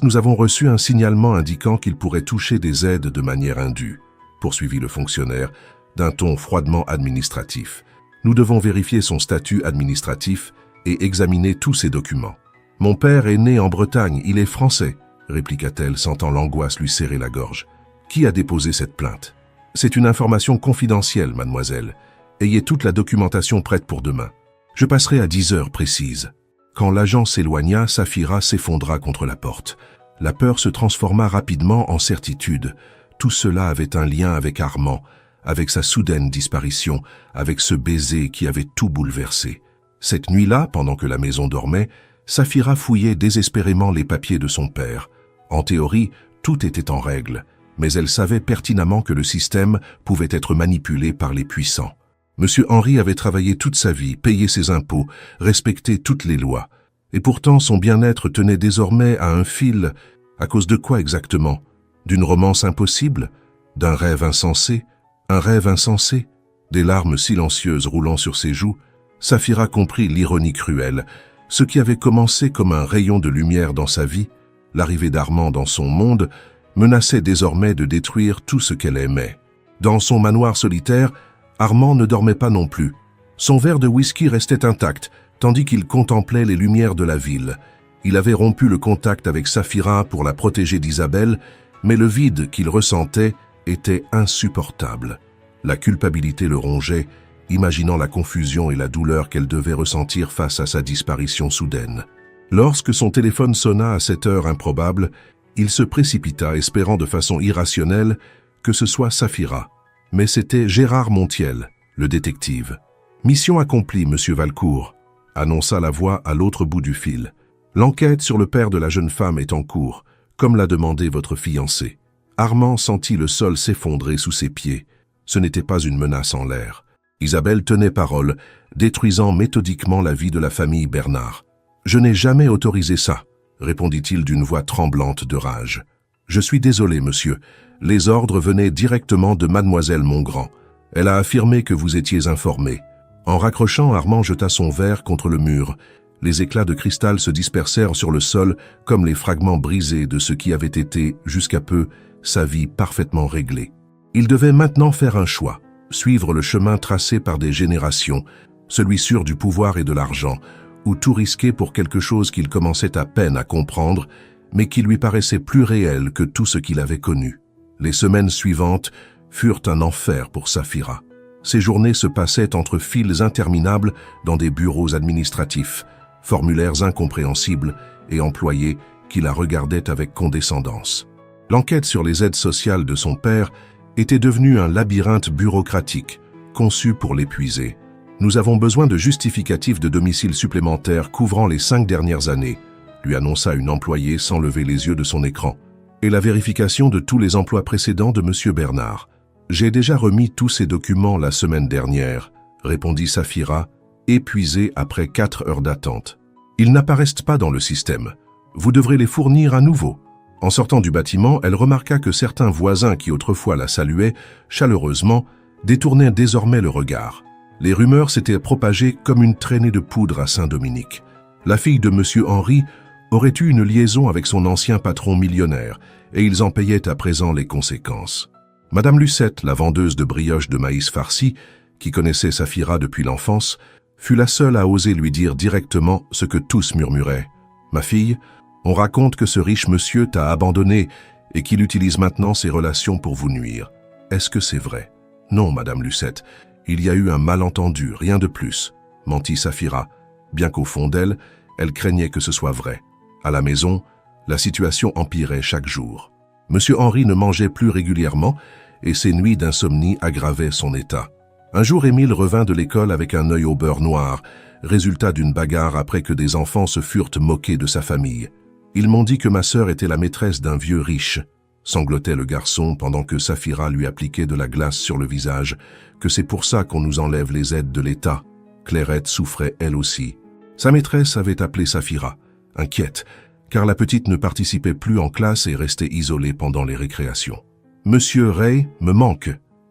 Nous avons reçu un signalement indiquant qu'il pourrait toucher des aides de manière indue, poursuivit le fonctionnaire, d'un ton froidement administratif. Nous devons vérifier son statut administratif et examiner tous ses documents. Mon père est né en Bretagne, il est français, répliqua-t-elle, sentant l'angoisse lui serrer la gorge. Qui a déposé cette plainte? C'est une information confidentielle, mademoiselle. Ayez toute la documentation prête pour demain. Je passerai à 10 heures précises. Quand l'agent s'éloigna, Safira s'effondra contre la porte. La peur se transforma rapidement en certitude. Tout cela avait un lien avec Armand, avec sa soudaine disparition, avec ce baiser qui avait tout bouleversé. Cette nuit-là, pendant que la maison dormait, Safira fouillait désespérément les papiers de son père. En théorie, tout était en règle, mais elle savait pertinemment que le système pouvait être manipulé par les puissants. Monsieur Henry avait travaillé toute sa vie, payé ses impôts, respecté toutes les lois. Et pourtant, son bien-être tenait désormais à un fil. À cause de quoi exactement? D'une romance impossible? D'un rêve insensé? Un rêve insensé? Des larmes silencieuses roulant sur ses joues, Safira comprit l'ironie cruelle. Ce qui avait commencé comme un rayon de lumière dans sa vie, l'arrivée d'Armand dans son monde, menaçait désormais de détruire tout ce qu'elle aimait. Dans son manoir solitaire, Armand ne dormait pas non plus. Son verre de whisky restait intact, tandis qu'il contemplait les lumières de la ville. Il avait rompu le contact avec Safira pour la protéger d'Isabelle, mais le vide qu'il ressentait était insupportable. La culpabilité le rongeait, imaginant la confusion et la douleur qu'elle devait ressentir face à sa disparition soudaine. Lorsque son téléphone sonna à cette heure improbable, il se précipita, espérant de façon irrationnelle que ce soit Safira. Mais c'était Gérard Montiel, le détective. « Mission accomplie, monsieur Valcourt », annonça la voix à l'autre bout du fil. « L'enquête sur le père de la jeune femme est en cours, comme l'a demandé votre fiancé. » Armand sentit le sol s'effondrer sous ses pieds. Ce n'était pas une menace en l'air. Isabelle tenait parole, détruisant méthodiquement la vie de la famille Bernard. « Je n'ai jamais autorisé ça », répondit-il d'une voix tremblante de rage. « Je suis désolé, monsieur. Les ordres venaient directement de mademoiselle Mongrand. Elle a affirmé que vous étiez informé. » En raccrochant, Armand jeta son verre contre le mur. Les éclats de cristal se dispersèrent sur le sol comme les fragments brisés de ce qui avait été, jusqu'à peu, sa vie parfaitement réglée. Il devait maintenant faire un choix, suivre le chemin tracé par des générations, celui sûr du pouvoir et de l'argent, ou tout risquer pour quelque chose qu'il commençait à peine à comprendre, mais qui lui paraissait plus réel que tout ce qu'il avait connu. Les semaines suivantes furent un enfer pour Safira. Ses journées se passaient entre files interminables dans des bureaux administratifs, formulaires incompréhensibles et employés qui la regardaient avec condescendance. L'enquête sur les aides sociales de son père était devenue un labyrinthe bureaucratique, conçu pour l'épuiser. « Nous avons besoin de justificatifs de domicile supplémentaires couvrant les 5 dernières années », lui annonça une employée sans lever les yeux de son écran. « Et la vérification de tous les emplois précédents de M. Bernard. » « J'ai déjà remis tous ces documents la semaine dernière », répondit Safira, épuisée après 4 heures d'attente. « Ils n'apparaissent pas dans le système. Vous devrez les fournir à nouveau. » En sortant du bâtiment, elle remarqua que certains voisins qui autrefois la saluaient chaleureusement détournaient désormais le regard. Les rumeurs s'étaient propagées comme une traînée de poudre à Saint-Dominique. La fille de M. Henry aurait eu une liaison avec son ancien patron millionnaire, et ils en payaient à présent les conséquences. Madame Lucette, la vendeuse de brioches de maïs farci, qui connaissait Safira depuis l'enfance, fut la seule à oser lui dire directement ce que tous murmuraient. « Ma fille, on raconte que ce riche monsieur t'a abandonné et qu'il utilise maintenant ses relations pour vous nuire. Est-ce que c'est vrai ?»« Non, Madame Lucette, il y a eu un malentendu, rien de plus, » mentit Safira, bien qu'au fond d'elle, elle craignait que ce soit vrai. À la maison, la situation empirait chaque jour. Monsieur Henri ne mangeait plus régulièrement et ses nuits d'insomnie aggravaient son état. Un jour, Émile revint de l'école avec un œil au beurre noir, résultat d'une bagarre après que des enfants se furent moqués de sa famille. « Ils m'ont dit que ma sœur était la maîtresse d'un vieux riche », sanglotait le garçon pendant que Saphira lui appliquait de la glace sur le visage, que c'est pour ça qu'on nous enlève les aides de l'État. Clairette souffrait elle aussi. Sa maîtresse avait appelé Saphira, inquiète, car la petite ne participait plus en classe et restait isolée pendant les récréations. « Monsieur Ray me manque »,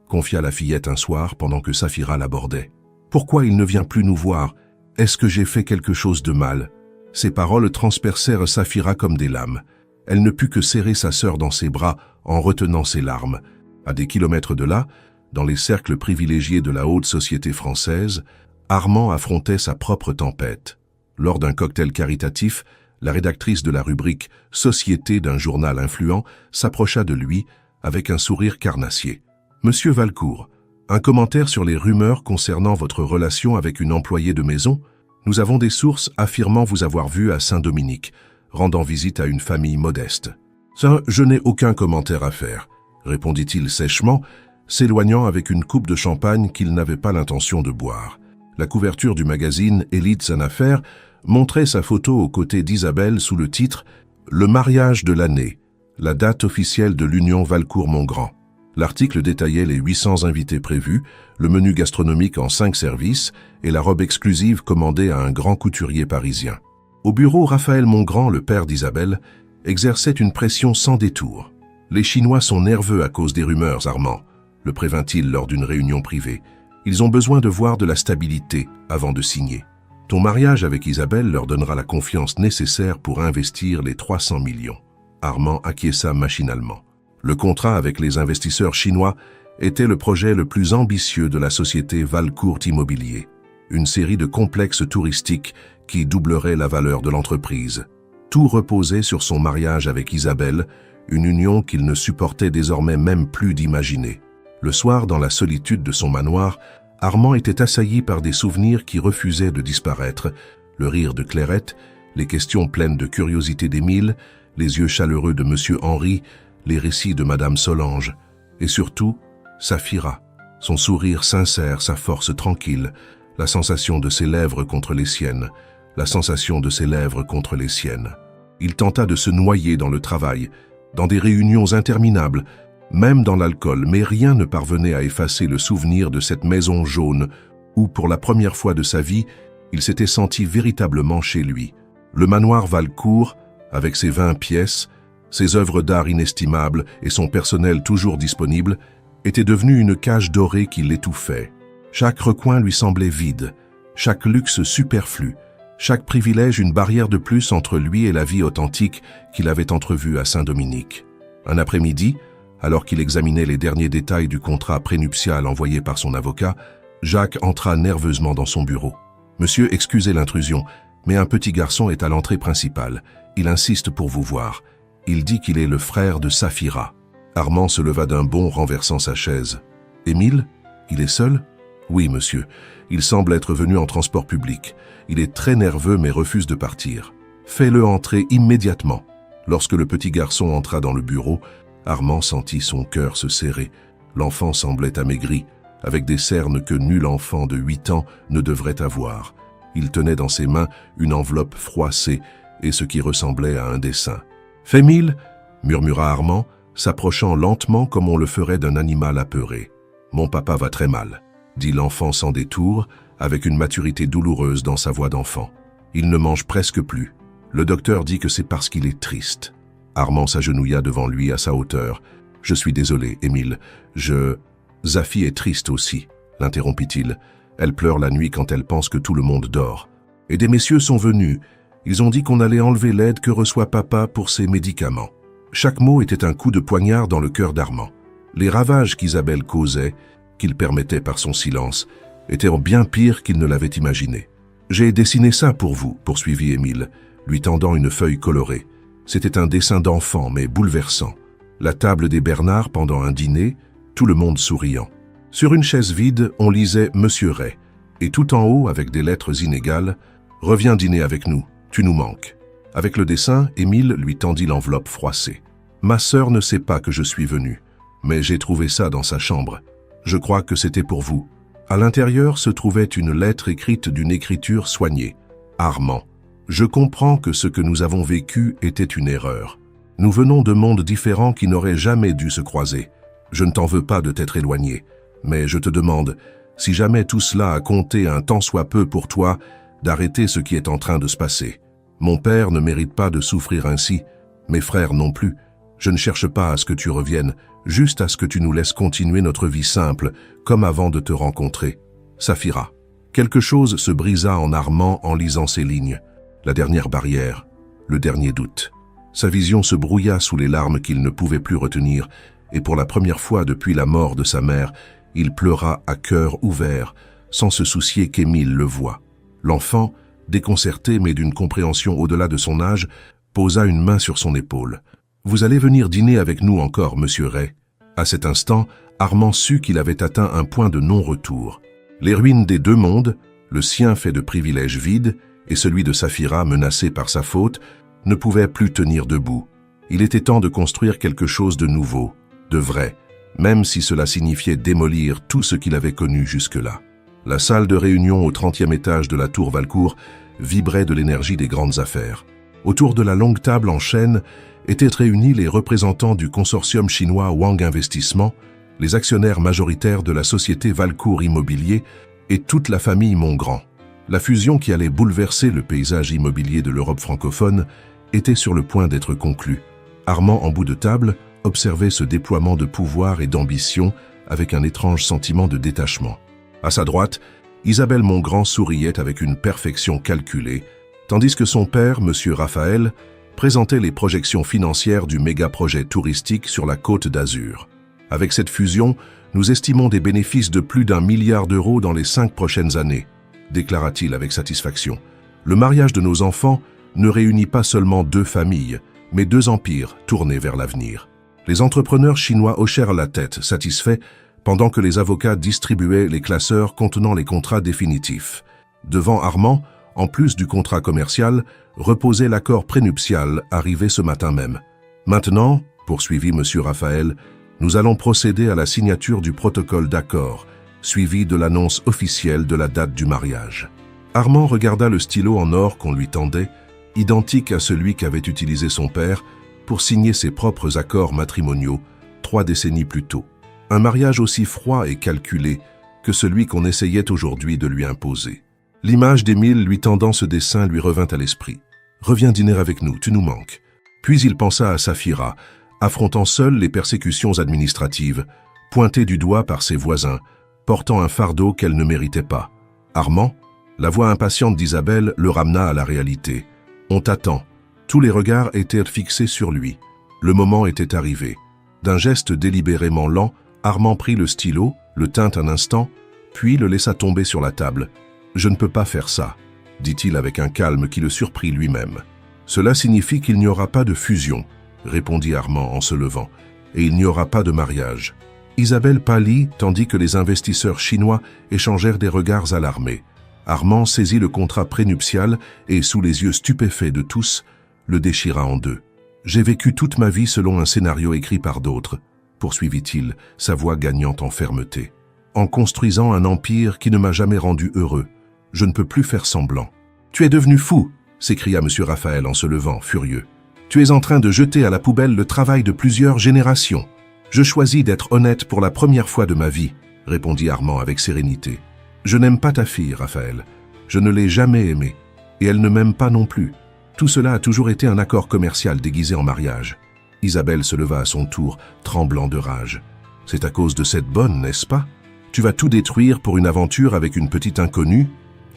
confia la fillette un soir pendant que Saphira l'abordait. « Pourquoi il ne vient plus nous voir? Est-ce que j'ai fait quelque chose de mal ?» Ces paroles transpercèrent Saphira comme des lames. Elle ne put que serrer sa sœur dans ses bras en retenant ses larmes. À des kilomètres de là, dans les cercles privilégiés de la haute société française, Armand affrontait sa propre tempête. Lors d'un cocktail caritatif, la rédactrice de la rubrique « Société » d'un journal influent s'approcha de lui avec un sourire carnassier. « Monsieur Valcourt, un commentaire sur les rumeurs concernant votre relation avec une employée de maison? Nous avons des sources affirmant vous avoir vu à Saint-Dominique, rendant visite à une famille modeste. »« Ça, je n'ai aucun commentaire à faire, » répondit-il sèchement, s'éloignant avec une coupe de champagne qu'il n'avait pas l'intention de boire. La couverture du magazine Élites en affaires montrait sa photo aux côtés d'Isabelle sous le titre « Le mariage de l'année, la date officielle de l'Union Valcourt-Montgrand ». L'article détaillait les 800 invités prévus, le menu gastronomique en 5 services et la robe exclusive commandée à un grand couturier parisien. Au bureau, Raphaël Montgrand, le père d'Isabelle, exerçait une pression sans détour. « Les Chinois sont nerveux à cause des rumeurs, Armand », le prévint-il lors d'une réunion privée. « Ils ont besoin de voir de la stabilité avant de signer. Ton mariage avec Isabelle leur donnera la confiance nécessaire pour investir les 300 millions. » Armand acquiesça machinalement. Le contrat avec les investisseurs chinois était le projet le plus ambitieux de la société Valcourt Immobilier. Une série de complexes touristiques qui doublerait la valeur de l'entreprise. Tout reposait sur son mariage avec Isabelle, une union qu'il ne supportait désormais même plus d'imaginer. Le soir, dans la solitude de son manoir, Armand était assailli par des souvenirs qui refusaient de disparaître, le rire de Clairette, les questions pleines de curiosité d'Émile, les yeux chaleureux de Monsieur Henri, les récits de Madame Solange, et surtout, Saphira, son sourire sincère, sa force tranquille, la sensation de ses lèvres contre les siennes, la sensation de ses lèvres contre les siennes. Il tenta de se noyer dans le travail, dans des réunions interminables, même dans l'alcool, mais rien ne parvenait à effacer le souvenir de cette maison jaune où, pour la première fois de sa vie, il s'était senti véritablement chez lui. Le manoir Valcourt, avec ses 20 pièces, ses œuvres d'art inestimables et son personnel toujours disponible, était devenu une cage dorée qui l'étouffait. Chaque recoin lui semblait vide, chaque luxe superflu, chaque privilège une barrière de plus entre lui et la vie authentique qu'il avait entrevue à Saint-Dominique. Un après-midi, alors qu'il examinait les derniers détails du contrat prénuptial envoyé par son avocat, Jacques entra nerveusement dans son bureau. « Monsieur, excusez l'intrusion, mais un petit garçon est à l'entrée principale. Il insiste pour vous voir. Il dit qu'il est le frère de Saphira. » Armand se leva d'un bond, renversant sa chaise. « Émile, il est seul ?»« Oui, monsieur. Il semble être venu en transport public. Il est très nerveux mais refuse de partir. Fais-le entrer immédiatement. » Lorsque le petit garçon entra dans le bureau, Armand sentit son cœur se serrer. L'enfant semblait amaigri, avec des cernes que nul enfant de 8 ans ne devrait avoir. Il tenait dans ses mains une enveloppe froissée et ce qui ressemblait à un dessin. « Fémile » murmura Armand, s'approchant lentement comme on le ferait d'un animal apeuré. « Mon papa va très mal », dit l'enfant sans détour, avec une maturité douloureuse dans sa voix d'enfant. « Il ne mange presque plus. Le docteur dit que c'est parce qu'il est triste. » Armand s'agenouilla devant lui à sa hauteur. « Je suis désolé, Émile. Zaphie est triste aussi, » l'interrompit-il. « Elle pleure la nuit quand elle pense que tout le monde dort. Et des messieurs sont venus. Ils ont dit qu'on allait enlever l'aide que reçoit papa pour ses médicaments. » Chaque mot était un coup de poignard dans le cœur d'Armand. Les ravages qu'Isabelle causait, qu'il permettait par son silence, étaient bien pires qu'il ne l'avait imaginé. « J'ai dessiné ça pour vous, » poursuivit Émile, lui tendant une feuille colorée. C'était un dessin d'enfant, mais bouleversant. La table des Bernard pendant un dîner, tout le monde souriant. Sur une chaise vide, on lisait « Monsieur Ray », et tout en haut, avec des lettres inégales, « Reviens dîner avec nous, tu nous manques ». Avec le dessin, Émile lui tendit l'enveloppe froissée. « Ma sœur ne sait pas que je suis venu, mais j'ai trouvé ça dans sa chambre. Je crois que c'était pour vous. » À l'intérieur se trouvait une lettre écrite d'une écriture soignée. « Armand, je comprends que ce que nous avons vécu était une erreur. Nous venons de mondes différents qui n'auraient jamais dû se croiser. Je ne t'en veux pas de t'être éloigné, mais je te demande, si jamais tout cela a compté un tant soit peu pour toi, d'arrêter ce qui est en train de se passer. Mon père ne mérite pas de souffrir ainsi, mes frères non plus. Je ne cherche pas à ce que tu reviennes, juste à ce que tu nous laisses continuer notre vie simple, comme avant de te rencontrer. Saphira. » Quelque chose se brisa en Armand en lisant ces lignes. La dernière barrière, le dernier doute. Sa vision se brouilla sous les larmes qu'il ne pouvait plus retenir, et pour la première fois depuis la mort de sa mère, il pleura à cœur ouvert, sans se soucier qu'Émile le voie. L'enfant, déconcerté mais d'une compréhension au-delà de son âge, posa une main sur son épaule. « Vous allez venir dîner avec nous encore, monsieur Ray. » À cet instant, Armand sut qu'il avait atteint un point de non-retour. Les ruines des deux mondes, le sien fait de privilèges vides et celui de Saphira menacé par sa faute, ne pouvaient plus tenir debout. Il était temps de construire quelque chose de nouveau, de vrai, même si cela signifiait démolir tout ce qu'il avait connu jusque-là. La salle de réunion au 30e étage de la tour Valcourt vibrait de l'énergie des grandes affaires. Autour de la longue table en chêne étaient réunis les représentants du consortium chinois Wang Investissement, les actionnaires majoritaires de la société Valcourt Immobilier et toute la famille Montgrand. La fusion qui allait bouleverser le paysage immobilier de l'Europe francophone était sur le point d'être conclue. Armand, en bout de table, observait ce déploiement de pouvoir et d'ambition avec un étrange sentiment de détachement. À sa droite, Isabelle Montgrand souriait avec une perfection calculée, tandis que son père, M. Raphaël, présentait les projections financières du méga-projet touristique sur la Côte d'Azur. Avec cette fusion, nous estimons des bénéfices de plus d'1 milliard d'euros dans les 5 prochaines années, déclara-t-il avec satisfaction. Le mariage de nos enfants ne réunit pas seulement 2 familles, mais 2 empires tournés vers l'avenir. Les entrepreneurs chinois hochèrent la tête, satisfaits, pendant que les avocats distribuaient les classeurs contenant les contrats définitifs. Devant Armand, en plus du contrat commercial, reposait l'accord prénuptial arrivé ce matin même. Maintenant, poursuivit M. Raphaël, nous allons procéder à la signature du protocole d'accord, suivi de l'annonce officielle de la date du mariage. Armand regarda le stylo en or qu'on lui tendait, identique à celui qu'avait utilisé son père pour signer ses propres accords matrimoniaux 3 décennies plus tôt. Un mariage aussi froid et calculé que celui qu'on essayait aujourd'hui de lui imposer. L'image d'Émile lui tendant ce dessin lui revint à l'esprit. « Reviens dîner avec nous, tu nous manques. » Puis il pensa à Saphira, affrontant seule les persécutions administratives, pointée du doigt par ses voisins, portant un fardeau qu'elle ne méritait pas. Armand, la voix impatiente d'Isabelle, le ramena à la réalité. « On t'attend. » Tous les regards étaient fixés sur lui. Le moment était arrivé. D'un geste délibérément lent, Armand prit le stylo, le tint un instant, puis le laissa tomber sur la table. « Je ne peux pas faire ça, » dit-il avec un calme qui le surprit lui-même. « Cela signifie qu'il n'y aura pas de fusion, » répondit Armand en se levant, « et il n'y aura pas de mariage. » Isabelle pâlit tandis que les investisseurs chinois échangèrent des regards alarmés. Armand saisit le contrat prénuptial et, sous les yeux stupéfaits de tous, le déchira en 2. « J'ai vécu toute ma vie selon un scénario écrit par d'autres, » poursuivit-il, sa voix gagnant en fermeté. « En construisant un empire qui ne m'a jamais rendu heureux. Je ne peux plus faire semblant. »« Tu es devenu fou !» s'écria M. Raphaël en se levant, furieux. « Tu es en train de jeter à la poubelle le travail de plusieurs générations. »« Je choisis d'être honnête pour la première fois de ma vie, » répondit Armand avec sérénité. « Je n'aime pas ta fille, Raphaël. Je ne l'ai jamais aimée, et elle ne m'aime pas non plus. Tout cela a toujours été un accord commercial déguisé en mariage. » Isabelle se leva à son tour, tremblant de rage. « C'est à cause de cette bonne, n'est-ce pas? Tu vas tout détruire pour une aventure avec une petite inconnue?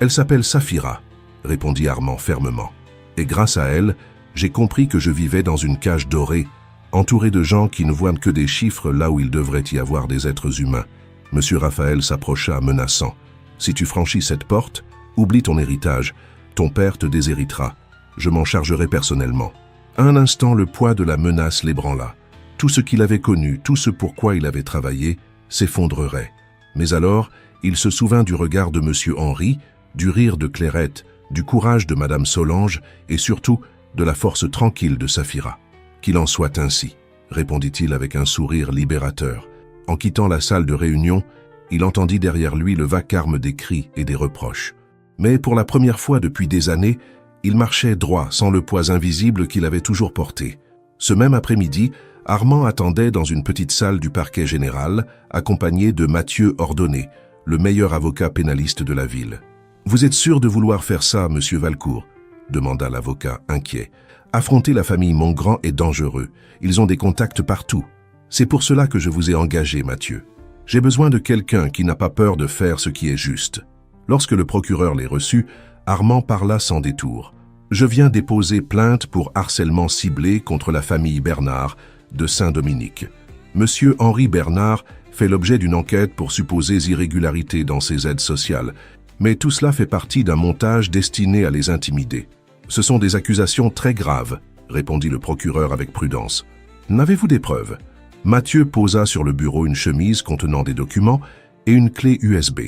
Elle s'appelle Saphira, » répondit Armand fermement. « Et grâce à elle, j'ai compris que je vivais dans une cage dorée, entouré de gens qui ne voient que des chiffres là où il devrait y avoir des êtres humains. » Monsieur Raphaël s'approcha menaçant. « Si tu franchis cette porte, oublie ton héritage. Ton père te déshéritera. Je m'en chargerai personnellement. » Un instant, le poids de la menace l'ébranla. Tout ce qu'il avait connu, tout ce pour quoi il avait travaillé, s'effondrerait. Mais alors, il se souvint du regard de M. Henry, du rire de Clairette, du courage de Madame Solange et surtout de la force tranquille de Safira. « Qu'il en soit ainsi », répondit-il avec un sourire libérateur. En quittant la salle de réunion, il entendit derrière lui le vacarme des cris et des reproches. Mais pour la première fois depuis des années, il marchait droit sans le poids invisible qu'il avait toujours porté. Ce même après-midi, Armand attendait dans une petite salle du parquet général, accompagné de Mathieu Ordonné, le meilleur avocat pénaliste de la ville. « Vous êtes sûr de vouloir faire ça, monsieur Valcourt ?» demanda l'avocat, inquiet. « Affronter la famille Mongrand est dangereux. Ils ont des contacts partout. C'est pour cela que je vous ai engagé, Mathieu. J'ai besoin de quelqu'un qui n'a pas peur de faire ce qui est juste. » Lorsque le procureur les reçut, Armand parla sans détour. « Je viens déposer plainte pour harcèlement ciblé contre la famille Bernard de Saint-Dominique. Monsieur Henri Bernard fait l'objet d'une enquête pour supposées irrégularités dans ses aides sociales, mais tout cela fait partie d'un montage destiné à les intimider. Ce sont des accusations très graves, répondit le procureur avec prudence. N'avez-vous des preuves? Mathieu posa sur le bureau une chemise contenant des documents et une clé USB.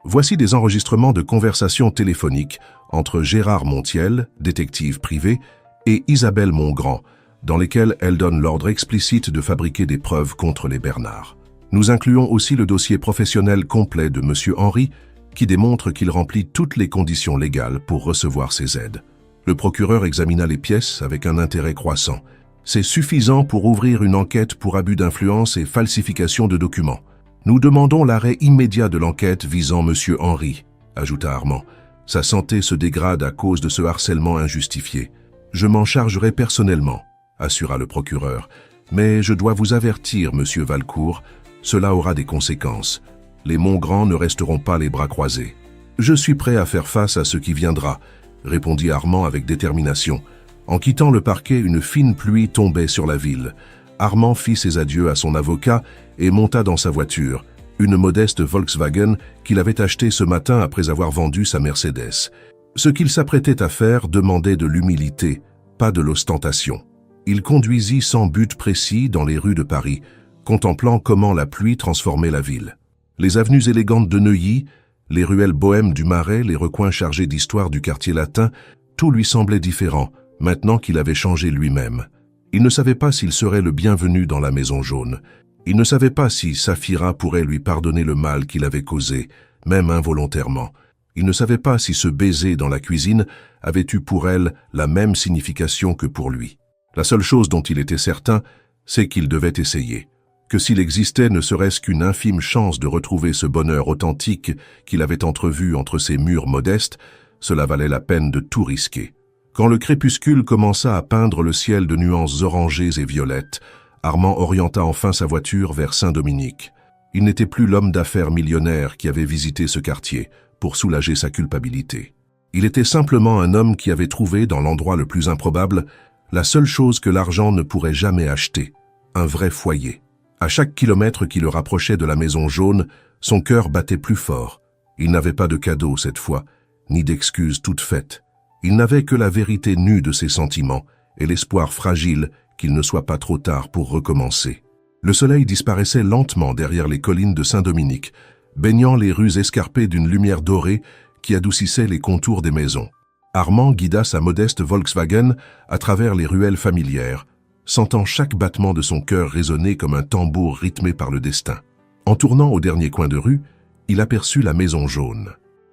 Voici des enregistrements de conversations téléphoniques entre Gérard Montiel, détective privé, et Isabelle Mongrand, dans lesquelles elle donne l'ordre explicite de fabriquer des preuves contre les Bernard. Nous incluons aussi le dossier professionnel complet de Monsieur Henri, qui démontre qu'il remplit toutes les conditions légales pour recevoir ces aides. Le procureur examina les pièces avec un intérêt croissant. C'est suffisant pour ouvrir une enquête pour abus d'influence et falsification de documents. Nous demandons l'arrêt immédiat de l'enquête visant Monsieur Henri, ajouta Armand. Sa santé se dégrade à cause de ce harcèlement injustifié. Je m'en chargerai personnellement, assura le procureur. Mais je dois vous avertir, Monsieur Valcourt, cela aura des conséquences. Les Mongrand ne resteront pas les bras croisés. Je suis prêt à faire face à ce qui viendra, répondit Armand avec détermination. En quittant le parquet, une fine pluie tombait sur la ville. Armand fit ses adieux à son avocat et monta dans sa voiture, une modeste Volkswagen qu'il avait achetée ce matin après avoir vendu sa Mercedes. Ce qu'il s'apprêtait à faire demandait de l'humilité, pas de l'ostentation. Il conduisit sans but précis dans les rues de Paris, contemplant comment la pluie transformait la ville. Les avenues élégantes de Neuilly, les ruelles bohèmes du Marais, les recoins chargés d'histoire du quartier latin, tout lui semblait différent, maintenant qu'il avait changé lui-même. Il ne savait pas s'il serait le bienvenu dans la Maison Jaune. Il ne savait pas si Safira pourrait lui pardonner le mal qu'il avait causé, même involontairement. Il ne savait pas si ce baiser dans la cuisine avait eu pour elle la même signification que pour lui. La seule chose dont il était certain, c'est qu'il devait essayer. Que s'il existait ne serait-ce qu'une infime chance de retrouver ce bonheur authentique qu'il avait entrevu entre ces murs modestes, cela valait la peine de tout risquer. Quand le crépuscule commença à peindre le ciel de nuances orangées et violettes, Armand orienta enfin sa voiture vers Saint-Dominique. Il n'était plus l'homme d'affaires millionnaire qui avait visité ce quartier pour soulager sa culpabilité. Il était simplement un homme qui avait trouvé, dans l'endroit le plus improbable, la seule chose que l'argent ne pourrait jamais acheter, un vrai foyer. À chaque kilomètre qui le rapprochait de la Maison Jaune, son cœur battait plus fort. Il n'avait pas de cadeau cette fois, ni d'excuses toutes faites. Il n'avait que la vérité nue de ses sentiments et l'espoir fragile qu'il ne soit pas trop tard pour recommencer. Le soleil disparaissait lentement derrière les collines de Saint-Dominique, baignant les rues escarpées d'une lumière dorée qui adoucissait les contours des maisons. Armand guida sa modeste Volkswagen à travers les ruelles familières, sentant chaque battement de son cœur résonner comme un tambour rythmé par le destin. En tournant au dernier coin de rue, il aperçut la Maison Jaune.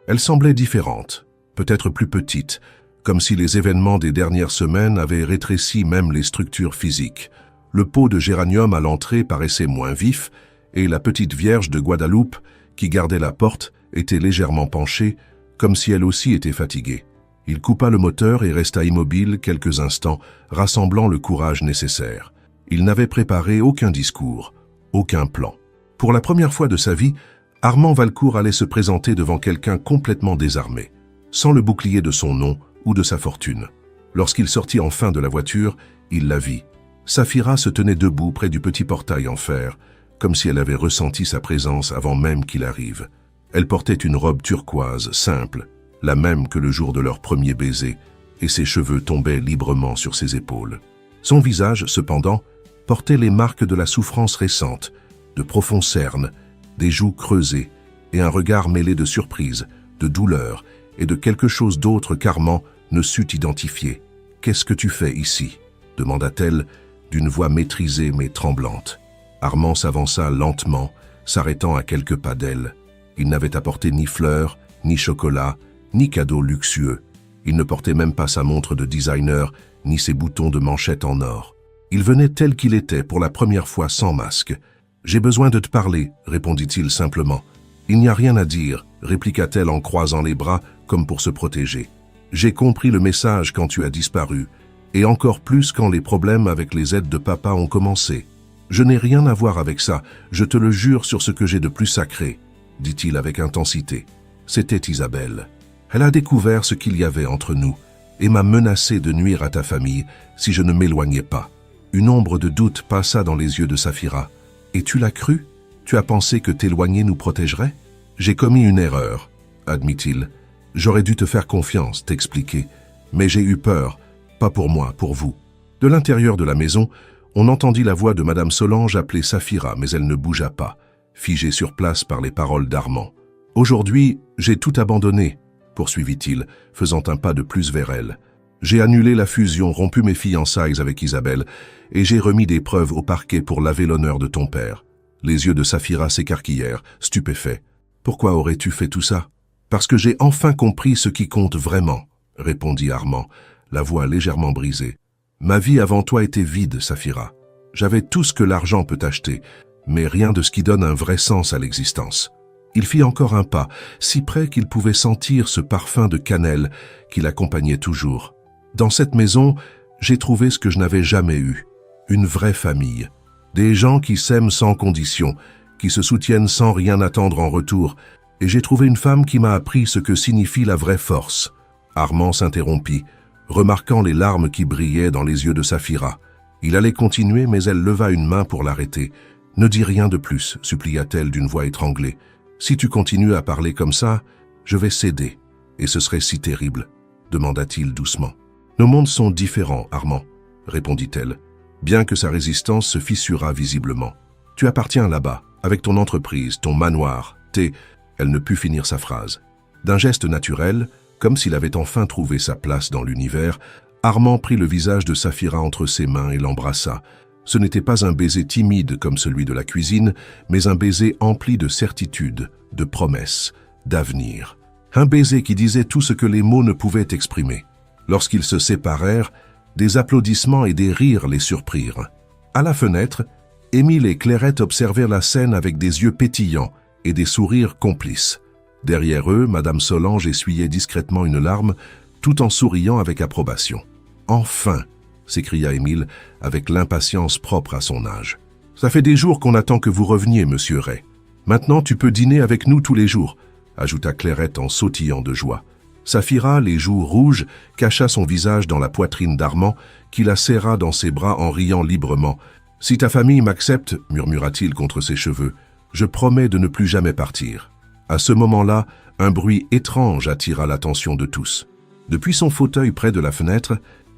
Elle semblait différente, peut-être plus petite, comme si les événements des dernières semaines avaient rétréci même les structures physiques. Le pot de géranium à l'entrée paraissait moins vif, et la petite Vierge de Guadeloupe, qui gardait la porte, était légèrement penchée, comme si elle aussi était fatiguée. Il coupa le moteur et resta immobile quelques instants, rassemblant le courage nécessaire. Il n'avait préparé aucun discours, aucun plan. Pour la première fois de sa vie, Armand Valcourt allait se présenter devant quelqu'un complètement désarmé, sans le bouclier de son nom ou de sa fortune. Lorsqu'il sortit enfin de la voiture, il la vit. Safira se tenait debout près du petit portail en fer, comme si elle avait ressenti sa présence avant même qu'il arrive. Elle portait une robe turquoise, simple, la même que le jour de leur premier baiser, et ses cheveux tombaient librement sur ses épaules. Son visage, cependant, portait les marques de la souffrance récente, de profonds cernes, des joues creusées, et un regard mêlé de surprise, de douleur, et de quelque chose d'autre qu'Armand ne sut identifier. qu'est-ce que tu fais ici ?» demanda-t-elle d'une voix maîtrisée mais tremblante. Armand s'avança lentement, s'arrêtant à quelques pas d'elle. Il n'avait apporté ni fleurs, ni chocolat, ni cadeaux luxueux. Il ne portait même pas sa montre de designer, ni ses boutons de manchette en or. Il venait tel qu'il était pour la première fois sans masque. « J'ai besoin de te parler », répondit-il simplement. « Il n'y a rien à dire », répliqua-t-elle en croisant les bras comme pour se protéger. « J'ai compris le message quand tu as disparu, et encore plus quand les problèmes avec les aides de papa ont commencé. Je n'ai rien à voir avec ça, je te le jure sur ce que j'ai de plus sacré, » dit-il avec intensité. C'était Isabelle. Elle a découvert ce qu'il y avait entre nous et m'a menacé de nuire à ta famille si je ne m'éloignais pas. Une ombre de doute passa dans les yeux de Saphira. « Et tu l'as cru? Tu as pensé que t'éloigner nous protégerait? »« J'ai commis une erreur, » admit-il. « J'aurais dû te faire confiance, t'expliquer. Mais j'ai eu peur, pas pour moi, pour vous. » De l'intérieur de la maison, on entendit la voix de Madame Solange appeler Saphira, mais elle ne bougea pas, figée sur place par les paroles d'Armand. « Aujourd'hui, j'ai tout abandonné, » poursuivit-il, faisant un pas de plus vers elle. « J'ai annulé la fusion, rompu mes fiançailles avec Isabelle, et j'ai remis des preuves au parquet pour laver l'honneur de ton père. » Les yeux de Saphira s'écarquillèrent, stupéfaits. « Pourquoi aurais-tu fait tout ça ?»« Parce que j'ai enfin compris ce qui compte vraiment, » répondit Armand, la voix légèrement brisée. « Ma vie avant toi était vide, Saphira. J'avais tout ce que l'argent peut acheter, mais rien de ce qui donne un vrai sens à l'existence. » Il fit encore un pas, si près qu'il pouvait sentir ce parfum de cannelle qui l'accompagnait toujours. Dans cette maison, j'ai trouvé ce que je n'avais jamais eu. Une vraie famille. Des gens qui s'aiment sans condition, qui se soutiennent sans rien attendre en retour. Et j'ai trouvé une femme qui m'a appris ce que signifie la vraie force. Armand s'interrompit, remarquant les larmes qui brillaient dans les yeux de Saphira. Il allait continuer, mais elle leva une main pour l'arrêter. « Ne dis rien de plus, » supplia-t-elle d'une voix étranglée. « Si tu continues à parler comme ça, je vais céder. Et ce serait si terrible, » demanda-t-il doucement. « Nos mondes sont différents, Armand, » répondit-elle, bien que sa résistance se fissurât visiblement. « Tu appartiens là-bas, avec ton entreprise, ton manoir, tes... » Elle ne put finir sa phrase. D'un geste naturel, comme s'il avait enfin trouvé sa place dans l'univers, Armand prit le visage de Saphira entre ses mains et l'embrassa. Ce n'était pas un baiser timide comme celui de la cuisine, mais un baiser empli de certitude, de promesses, d'avenir. Un baiser qui disait tout ce que les mots ne pouvaient exprimer. Lorsqu'ils se séparèrent, des applaudissements et des rires les surprirent. À la fenêtre, Émile et Clairette observèrent la scène avec des yeux pétillants et des sourires complices. Derrière eux, Madame Solange essuyait discrètement une larme, tout en souriant avec approbation. « Enfin !» s'écria Émile, avec l'impatience propre à son âge. « Ça fait des jours qu'on attend que vous reveniez, monsieur Ray. Maintenant, tu peux dîner avec nous tous les jours, » ajouta Clairette en sautillant de joie. Saphira, les joues rouges, cacha son visage dans la poitrine d'Armand, qui la serra dans ses bras en riant librement. « Si ta famille m'accepte, » murmura-t-il contre ses cheveux, « je promets de ne plus jamais partir. » À ce moment-là, un bruit étrange attira l'attention de tous. Depuis son fauteuil près de la fenêtre,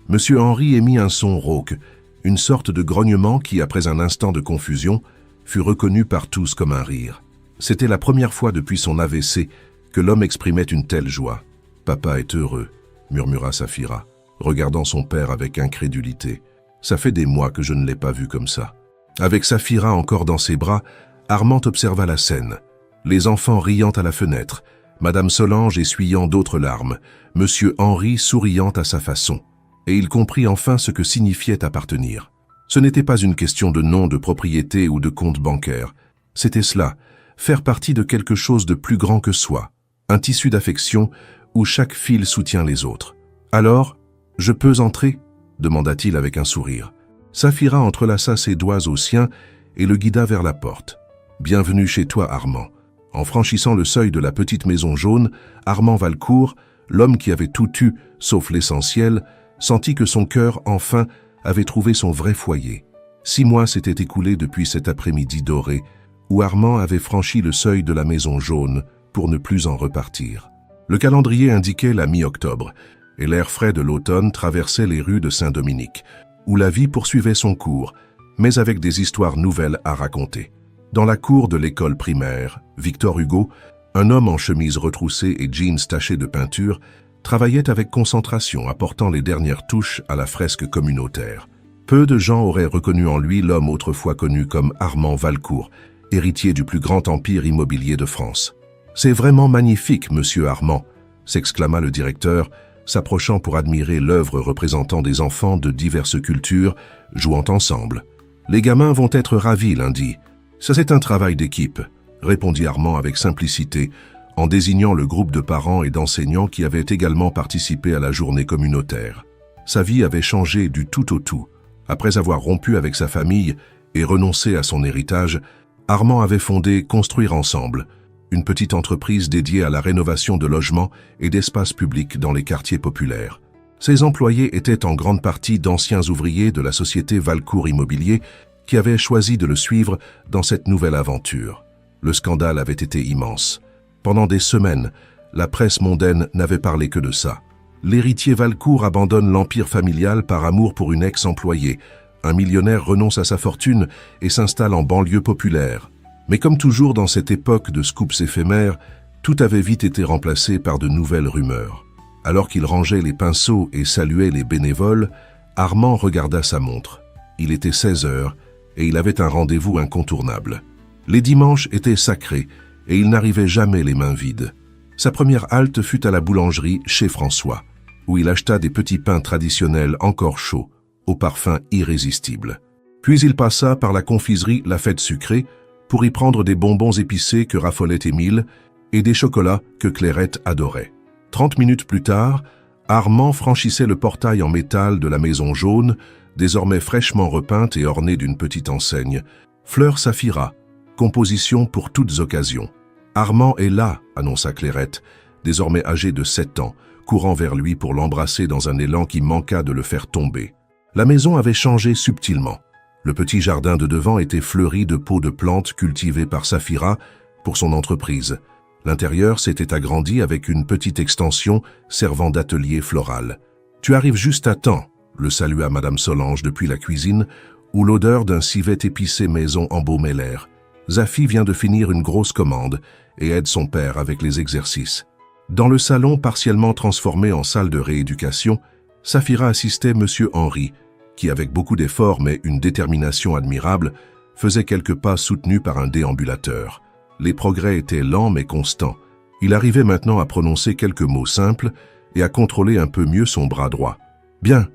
Monsieur Henri émit un son rauque, une sorte de grognement qui, après un instant de confusion, fut reconnu par tous comme un rire. C'était la première fois depuis son AVC que l'homme exprimait une telle joie. « Papa est heureux », murmura Saphira, regardant son père avec incrédulité. « Ça fait des mois que je ne l'ai pas vu comme ça. » Avec Saphira encore dans ses bras, Armand observa la scène. Les enfants riant à la fenêtre, Madame Solange essuyant d'autres larmes, Monsieur Henri souriant à sa façon. Et il comprit enfin ce que signifiait appartenir. Ce n'était pas une question de nom de propriété ou de compte bancaire. C'était cela, faire partie de quelque chose de plus grand que soi, un tissu d'affection où chaque fil soutient les autres. « Alors, je peux entrer ?» demanda-t-il avec un sourire. Saphira entrelaça ses doigts aux siens et le guida vers la porte. « Bienvenue chez toi, Armand. » En franchissant le seuil de la petite maison jaune, Armand Valcourt, l'homme qui avait tout eu, sauf l'essentiel, sentit que son cœur, enfin, avait trouvé son vrai foyer. 6 mois s'étaient écoulés depuis cet après-midi doré, où Armand avait franchi le seuil de la maison jaune pour ne plus en repartir. Le calendrier indiquait la mi-octobre, et l'air frais de l'automne traversait les rues de Saint-Dominique, où la vie poursuivait son cours, mais avec des histoires nouvelles à raconter. Dans la cour de l'école primaire, Victor Hugo, un homme en chemise retroussée et jeans tachés de peinture, travaillait avec concentration, apportant les dernières touches à la fresque communautaire. Peu de gens auraient reconnu en lui l'homme autrefois connu comme Armand Valcourt, héritier du plus grand empire immobilier de France. « C'est vraiment magnifique, monsieur Armand !» s'exclama le directeur, s'approchant pour admirer l'œuvre représentant des enfants de diverses cultures, jouant ensemble. « Les gamins vont être ravis lundi. Ça, c'est un travail d'équipe », répondit Armand avec simplicité, en désignant le groupe de parents et d'enseignants qui avaient également participé à la journée communautaire. Sa vie avait changé du tout au tout. Après avoir rompu avec sa famille et renoncé à son héritage, Armand avait fondé Construire Ensemble, une petite entreprise dédiée à la rénovation de logements et d'espaces publics dans les quartiers populaires. Ses employés étaient en grande partie d'anciens ouvriers de la société Valcourt Immobilier qui avaient choisi de le suivre dans cette nouvelle aventure. Le scandale avait été immense. Pendant des semaines, la presse mondaine n'avait parlé que de ça. L'héritier Valcourt abandonne l'empire familial par amour pour une ex-employée. Un millionnaire renonce à sa fortune et s'installe en banlieue populaire. Mais comme toujours dans cette époque de scoops éphémères, tout avait vite été remplacé par de nouvelles rumeurs. Alors qu'il rangeait les pinceaux et saluait les bénévoles, Armand regarda sa montre. Il était 16 heures et il avait un rendez-vous incontournable. Les dimanches étaient sacrés et il n'arrivait jamais les mains vides. Sa première halte fut à la boulangerie chez François, où il acheta des petits pains traditionnels encore chauds, au parfum irrésistible. Puis il passa par la confiserie La Fête Sucrée pour y prendre des bonbons épicés que raffolait Émile et des chocolats que Clairette adorait. 30 minutes plus tard, Armand franchissait le portail en métal de la Maison Jaune, désormais fraîchement repeinte et ornée d'une petite enseigne. Fleur Saphira, composition pour toutes occasions. Armand est là, annonça Clairette, désormais âgée de 7 ans, courant vers lui pour l'embrasser dans un élan qui manqua de le faire tomber. La maison avait changé subtilement. Le petit jardin de devant était fleuri de pots de plantes cultivées par Saphira pour son entreprise. L'intérieur s'était agrandi avec une petite extension servant d'atelier floral. « Tu arrives juste à temps », le salua Madame Solange depuis la cuisine, où l'odeur d'un civet épicé maison embaumait l'air. Zafi vient de finir une grosse commande et aide son père avec les exercices. Dans le salon partiellement transformé en salle de rééducation, Saphira assistait Monsieur Henri, qui, avec beaucoup d'efforts mais une détermination admirable, faisait quelques pas soutenus par un déambulateur. Les progrès étaient lents mais constants. Il arrivait maintenant à prononcer quelques mots simples et à contrôler un peu mieux son bras droit. « Bien,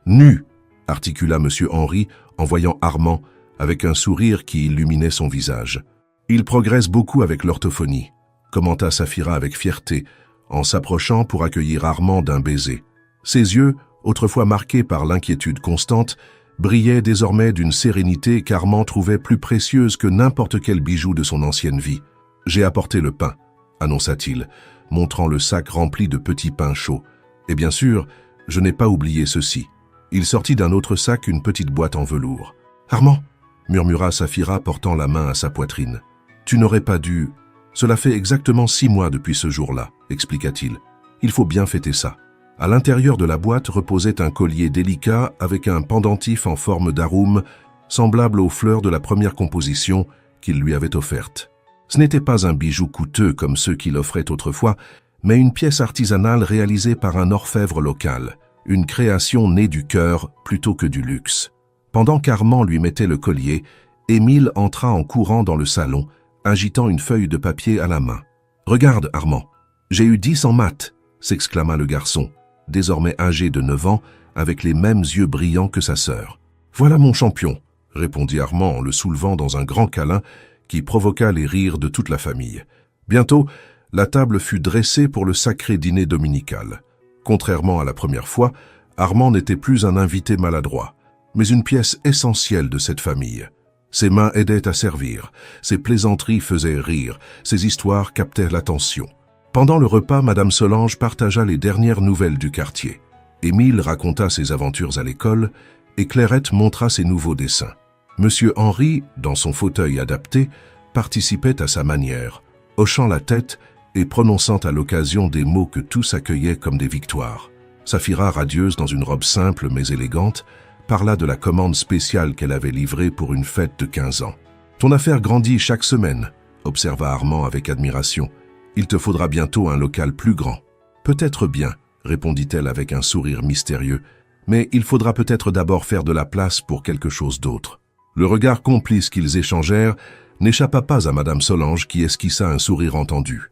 nu !» articula Monsieur Henri en voyant Armand avec un sourire qui illuminait son visage. « Il progresse beaucoup avec l'orthophonie », commenta Saphira avec fierté, en s'approchant pour accueillir Armand d'un baiser. Ses yeux, autrefois marqués par l'inquiétude constante, brillaient désormais d'une sérénité qu'Armand trouvait plus précieuse que n'importe quel bijou de son ancienne vie. « J'ai apporté le pain », annonça-t-il, montrant le sac rempli de petits pains chauds. « Et bien sûr, je n'ai pas oublié ceci. » Il sortit d'un autre sac une petite boîte en velours. « Armand !» murmura Saphira portant la main à sa poitrine. « Tu n'aurais pas dû... Cela fait exactement 6 mois depuis ce jour-là, expliqua-t-il. Il faut bien fêter ça. » À l'intérieur de la boîte reposait un collier délicat avec un pendentif en forme d'arum, semblable aux fleurs de la première composition qu'il lui avait offerte. Ce n'était pas un bijou coûteux comme ceux qu'il offrait autrefois, mais une pièce artisanale réalisée par un orfèvre local, une création née du cœur plutôt que du luxe. Pendant qu'Armand lui mettait le collier, Émile entra en courant dans le salon, agitant une feuille de papier à la main. « Regarde, Armand, j'ai eu 10 en maths !» s'exclama le garçon, désormais âgé de 9 ans, avec les mêmes yeux brillants que sa sœur. « Voilà mon champion !» répondit Armand en le soulevant dans un grand câlin qui provoqua les rires de toute la famille. Bientôt, la table fut dressée pour le sacré dîner dominical. Contrairement à la première fois, Armand n'était plus un invité maladroit, mais une pièce essentielle de cette famille. Ses mains aidaient à servir, ses plaisanteries faisaient rire, ses histoires captaient l'attention. Pendant le repas, Madame Solange partagea les dernières nouvelles du quartier. Émile raconta ses aventures à l'école et Clairette montra ses nouveaux dessins. Monsieur Henri, dans son fauteuil adapté, participait à sa manière, hochant la tête et prononçant à l'occasion des mots que tous accueillaient comme des victoires. Saphira, radieuse dans une robe simple mais élégante, parla de la commande spéciale qu'elle avait livrée pour une fête de 15 ans. « Ton affaire grandit chaque semaine », observa Armand avec admiration. « Il te faudra bientôt un local plus grand. » Peut-être bien, répondit-elle avec un sourire mystérieux, mais il faudra peut-être d'abord faire de la place pour quelque chose d'autre. Le regard complice qu'ils échangèrent n'échappa pas à Madame Solange qui esquissa un sourire entendu.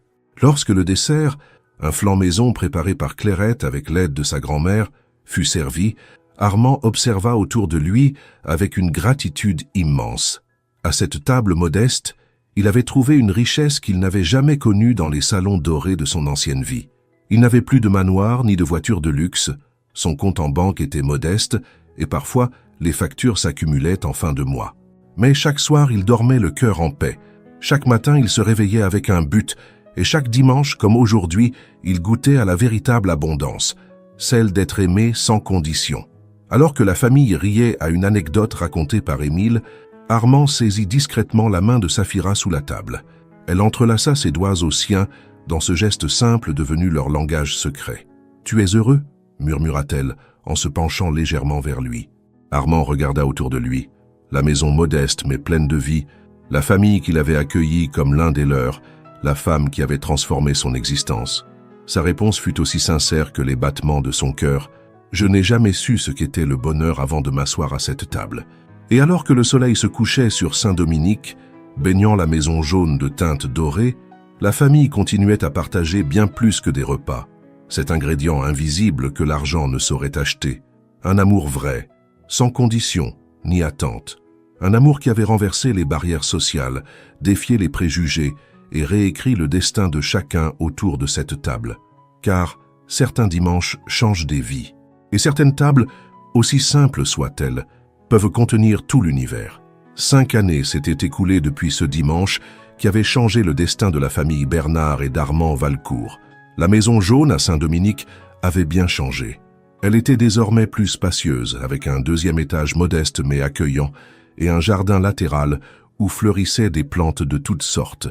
Lorsque le dessert, un flan maison préparé par Clairette avec l'aide de sa grand-mère, fut servi, Armand observa autour de lui avec une gratitude immense. À cette table modeste, il avait trouvé une richesse qu'il n'avait jamais connue dans les salons dorés de son ancienne vie. Il n'avait plus de manoir ni de voiture de luxe, son compte en banque était modeste et parfois les factures s'accumulaient en fin de mois. Mais chaque soir, il dormait le cœur en paix. Chaque matin, il se réveillait avec un but et chaque dimanche, comme aujourd'hui, il goûtait à la véritable abondance, celle d'être aimé sans condition. Alors que la famille riait à une anecdote racontée par Émile, Armand saisit discrètement la main de Saphira sous la table. Elle entrelaça ses doigts aux siens dans ce geste simple devenu leur langage secret. « Tu es heureux ?» murmura-t-elle en se penchant légèrement vers lui. Armand regarda autour de lui. La maison modeste mais pleine de vie, la famille qu'il avait accueillie comme l'un des leurs, la femme qui avait transformé son existence. Sa réponse fut aussi sincère que les battements de son cœur. « Je n'ai jamais su ce qu'était le bonheur avant de m'asseoir à cette table. » Et alors que le soleil se couchait sur Saint-Dominique, baignant la maison jaune de teinte dorée, la famille continuait à partager bien plus que des repas. Cet ingrédient invisible que l'argent ne saurait acheter. Un amour vrai, sans condition ni attente. Un amour qui avait renversé les barrières sociales, défié les préjugés et réécrit le destin de chacun autour de cette table. Car certains dimanches changent des vies. Et certaines tables, aussi simples soient-elles, peuvent contenir tout l'univers. 5 années s'étaient écoulées depuis ce dimanche qui avait changé le destin de la famille Bernard et d'Armand Valcourt. La maison jaune à Saint-Dominique avait bien changé. Elle était désormais plus spacieuse, avec un 2e étage modeste mais accueillant et un jardin latéral où fleurissaient des plantes de toutes sortes.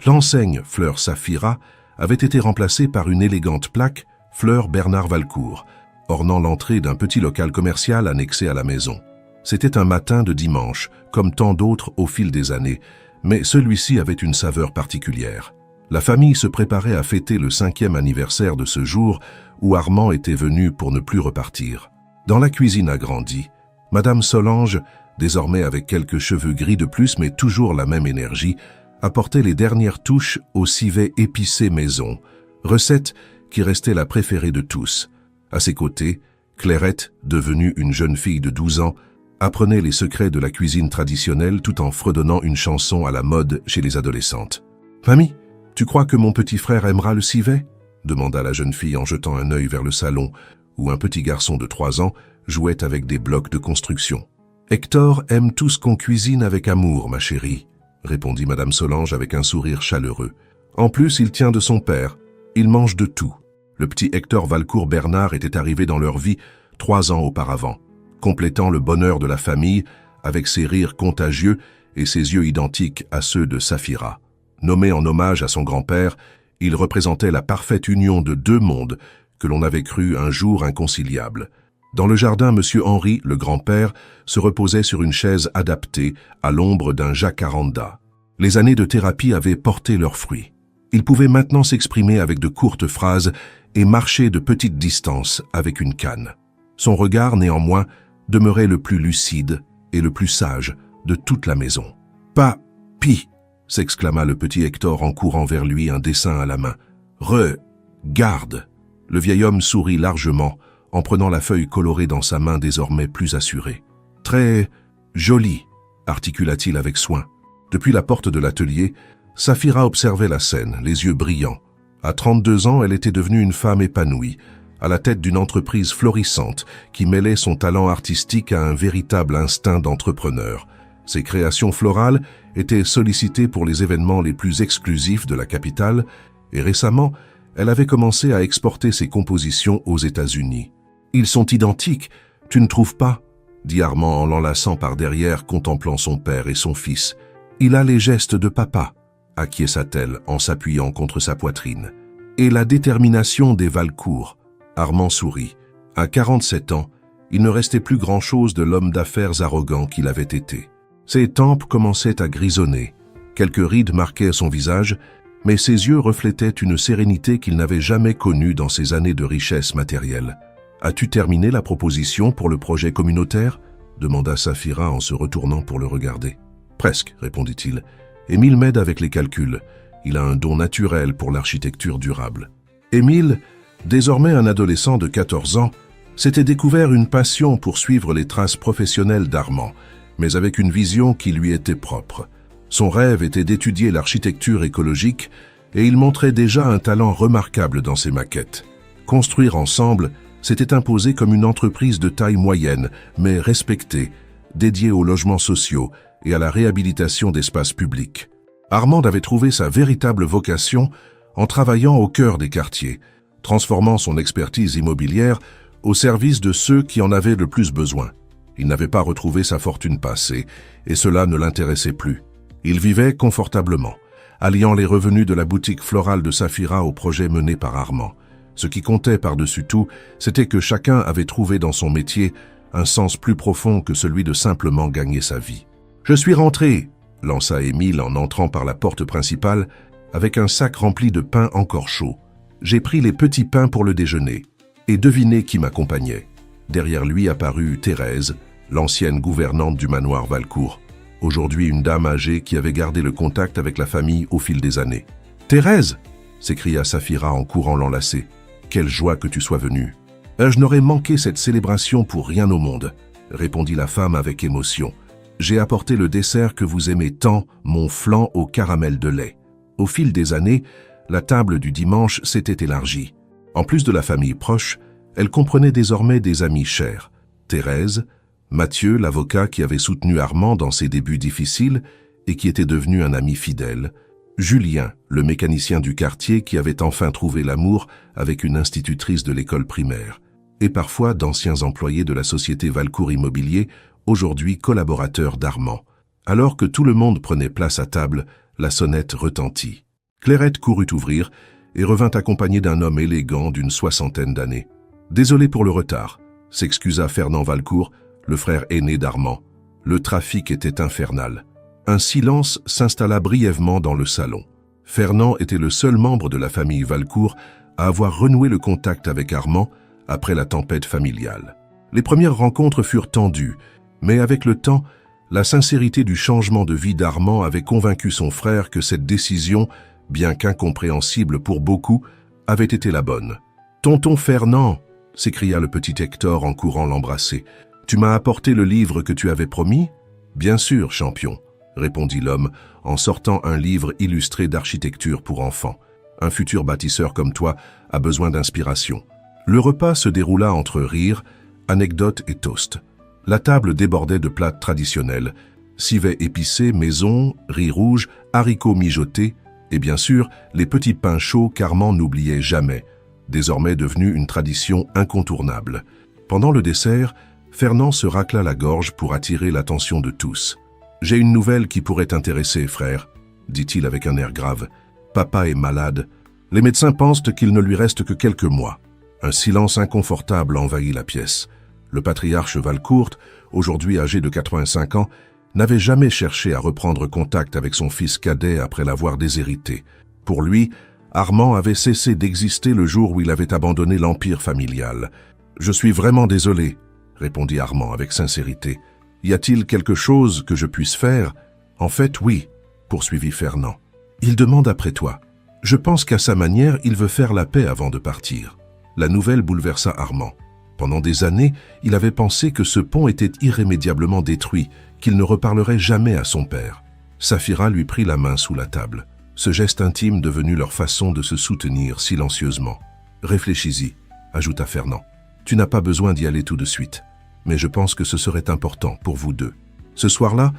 L'enseigne Fleur Saphira avait été remplacée par une élégante plaque Fleur Bernard Valcourt, ornant l'entrée d'un petit local commercial annexé à la maison. C'était un matin de dimanche, comme tant d'autres au fil des années, mais celui-ci avait une saveur particulière. La famille se préparait à fêter le 5e anniversaire de ce jour où Armand était venu pour ne plus repartir. Dans la cuisine agrandie, Madame Solange, désormais avec quelques cheveux gris de plus mais toujours la même énergie, apportait les dernières touches au civet épicé maison, recette qui restait la préférée de tous. À ses côtés, Clairette, devenue une jeune fille de 12 ans, apprenait les secrets de la cuisine traditionnelle tout en fredonnant une chanson à la mode chez les adolescentes. « Mamie, tu crois que mon petit frère aimera le civet ?» demanda la jeune fille en jetant un œil vers le salon, où un petit garçon de 3 ans jouait avec des blocs de construction. « Hector aime tout ce qu'on cuisine avec amour, ma chérie, » répondit Madame Solange avec un sourire chaleureux. « En plus, il tient de son père. Il mange de tout. » Le petit Hector Valcourt Bernard était arrivé dans leur vie 3 ans auparavant, complétant le bonheur de la famille avec ses rires contagieux et ses yeux identiques à ceux de Saphira. Nommé en hommage à son grand-père, il représentait la parfaite union de 2 mondes que l'on avait cru un jour inconciliables. Dans le jardin, Monsieur Henri, le grand-père, se reposait sur une chaise adaptée à l'ombre d'un jacaranda. Les années de thérapie avaient porté leurs fruits. Il pouvait maintenant s'exprimer avec de courtes phrases et marcher de petites distances avec une canne. Son regard, néanmoins, demeurait le plus lucide et le plus sage de toute la maison. « Papi !» s'exclama le petit Hector en courant vers lui, un dessin à la main. « Regarde !» Le vieil homme sourit largement en prenant la feuille colorée dans sa main désormais plus assurée. « Très joli !» articula-t-il avec soin. Depuis la porte de l'atelier, Saphira observait la scène, les yeux brillants. À 32 ans, elle était devenue une femme épanouie, à la tête d'une entreprise florissante qui mêlait son talent artistique à un véritable instinct d'entrepreneur. Ses créations florales étaient sollicitées pour les événements les plus exclusifs de la capitale et récemment, elle avait commencé à exporter ses compositions aux États-Unis. « Ils sont identiques, tu ne trouves pas ?» dit Armand en l'enlaçant par derrière, contemplant son père et son fils. « Il a les gestes de papa », acquiesça-t-elle en s'appuyant contre sa poitrine. « Et la détermination des Valcourt. » Armand sourit. À 47 ans, il ne restait plus grand-chose de l'homme d'affaires arrogant qu'il avait été. Ses tempes commençaient à grisonner. Quelques rides marquaient son visage mais ses yeux reflétaient une sérénité qu'il n'avait jamais connue dans ses années de richesse matérielle. « As-tu terminé la proposition pour le projet communautaire ?» demanda Saphira en se retournant pour le regarder. « Presque, répondit-il. Émile m'aide avec les calculs. Il a un don naturel pour l'architecture durable. » Émile, désormais un adolescent de 14 ans, s'était découvert une passion pour suivre les traces professionnelles d'Armand, mais avec une vision qui lui était propre. Son rêve était d'étudier l'architecture écologique et il montrait déjà un talent remarquable dans ses maquettes. Construire ensemble s'était imposé comme une entreprise de taille moyenne, mais respectée, dédiée aux logements sociaux et à la réhabilitation d'espaces publics. Armand avait trouvé sa véritable vocation en travaillant au cœur des quartiers, transformant son expertise immobilière au service de ceux qui en avaient le plus besoin. Il n'avait pas retrouvé sa fortune passée, et cela ne l'intéressait plus. Il vivait confortablement, alliant les revenus de la boutique florale de Saphira au projet mené par Armand. Ce qui comptait par-dessus tout, c'était que chacun avait trouvé dans son métier un sens plus profond que celui de simplement gagner sa vie. « Je suis rentré !» lança Émile en entrant par la porte principale avec un sac rempli de pain encore chaud. « J'ai pris les petits pains pour le déjeuner. Et devinez qui m'accompagnait. » Derrière lui apparut Thérèse, l'ancienne gouvernante du manoir Valcourt, aujourd'hui une dame âgée qui avait gardé le contact avec la famille au fil des années. « Thérèse !» s'écria Saphira en courant l'enlacer. « Quelle joie que tu sois venue. »« Je n'aurais manqué cette célébration pour rien au monde, » répondit la femme avec émotion. « J'ai apporté le dessert que vous aimez tant, mon flan au caramel de lait. » Au fil des années, la table du dimanche s'était élargie. En plus de la famille proche, elle comprenait désormais des amis chers. Thérèse, Mathieu, l'avocat qui avait soutenu Armand dans ses débuts difficiles et qui était devenu un ami fidèle, Julien, le mécanicien du quartier qui avait enfin trouvé l'amour avec une institutrice de l'école primaire, et parfois d'anciens employés de la société Valcourt Immobilier, aujourd'hui collaborateurs d'Armand. Alors que tout le monde prenait place à table, la sonnette retentit. Clairette courut ouvrir et revint accompagnée d'un homme élégant d'une 60aine d'années. « Désolé pour le retard », s'excusa Fernand Valcourt, le frère aîné d'Armand. Le trafic était infernal. Un silence s'installa brièvement dans le salon. Fernand était le seul membre de la famille Valcourt à avoir renoué le contact avec Armand après la tempête familiale. Les premières rencontres furent tendues, mais avec le temps, la sincérité du changement de vie d'Armand avait convaincu son frère que cette décision, bien qu'incompréhensible pour beaucoup, avait été la bonne. « Tonton Fernand !» s'écria le petit Hector en courant l'embrasser. « Tu m'as apporté le livre que tu avais promis ?»« Bien sûr, champion !» répondit l'homme en sortant un livre illustré d'architecture pour enfants. Un futur bâtisseur comme toi a besoin d'inspiration. Le repas se déroula entre rires, anecdotes et toasts. La table débordait de plats traditionnels, civet épicé, maison, riz rouge, haricots mijotés et bien sûr les petits pains chauds qu'Armand n'oubliait jamais, désormais devenus une tradition incontournable. Pendant le dessert, Fernand se racla la gorge pour attirer l'attention de tous. « J'ai une nouvelle qui pourrait t'intéresser, frère, » dit-il avec un air grave. « Papa est malade. Les médecins pensent qu'il ne lui reste que quelques mois. » Un silence inconfortable envahit la pièce. Le patriarche Valcourt, aujourd'hui âgé de 85 ans, n'avait jamais cherché à reprendre contact avec son fils cadet après l'avoir déshérité. Pour lui, Armand avait cessé d'exister le jour où il avait abandonné l'empire familial. « Je suis vraiment désolé, » répondit Armand avec sincérité. « Y a-t-il quelque chose que je puisse faire ?»« En fait, oui, » poursuivit Fernand. « Il demande après toi. Je pense qu'à sa manière, il veut faire la paix avant de partir. » La nouvelle bouleversa Armand. Pendant des années, il avait pensé que ce pont était irrémédiablement détruit, qu'il ne reparlerait jamais à son père. Saphira lui prit la main sous la table. Ce geste intime devenu leur façon de se soutenir silencieusement. « Réfléchis-y, » ajouta Fernand. « Tu n'as pas besoin d'y aller tout de suite. Mais je pense que ce serait important pour vous deux. » Ce soir-là,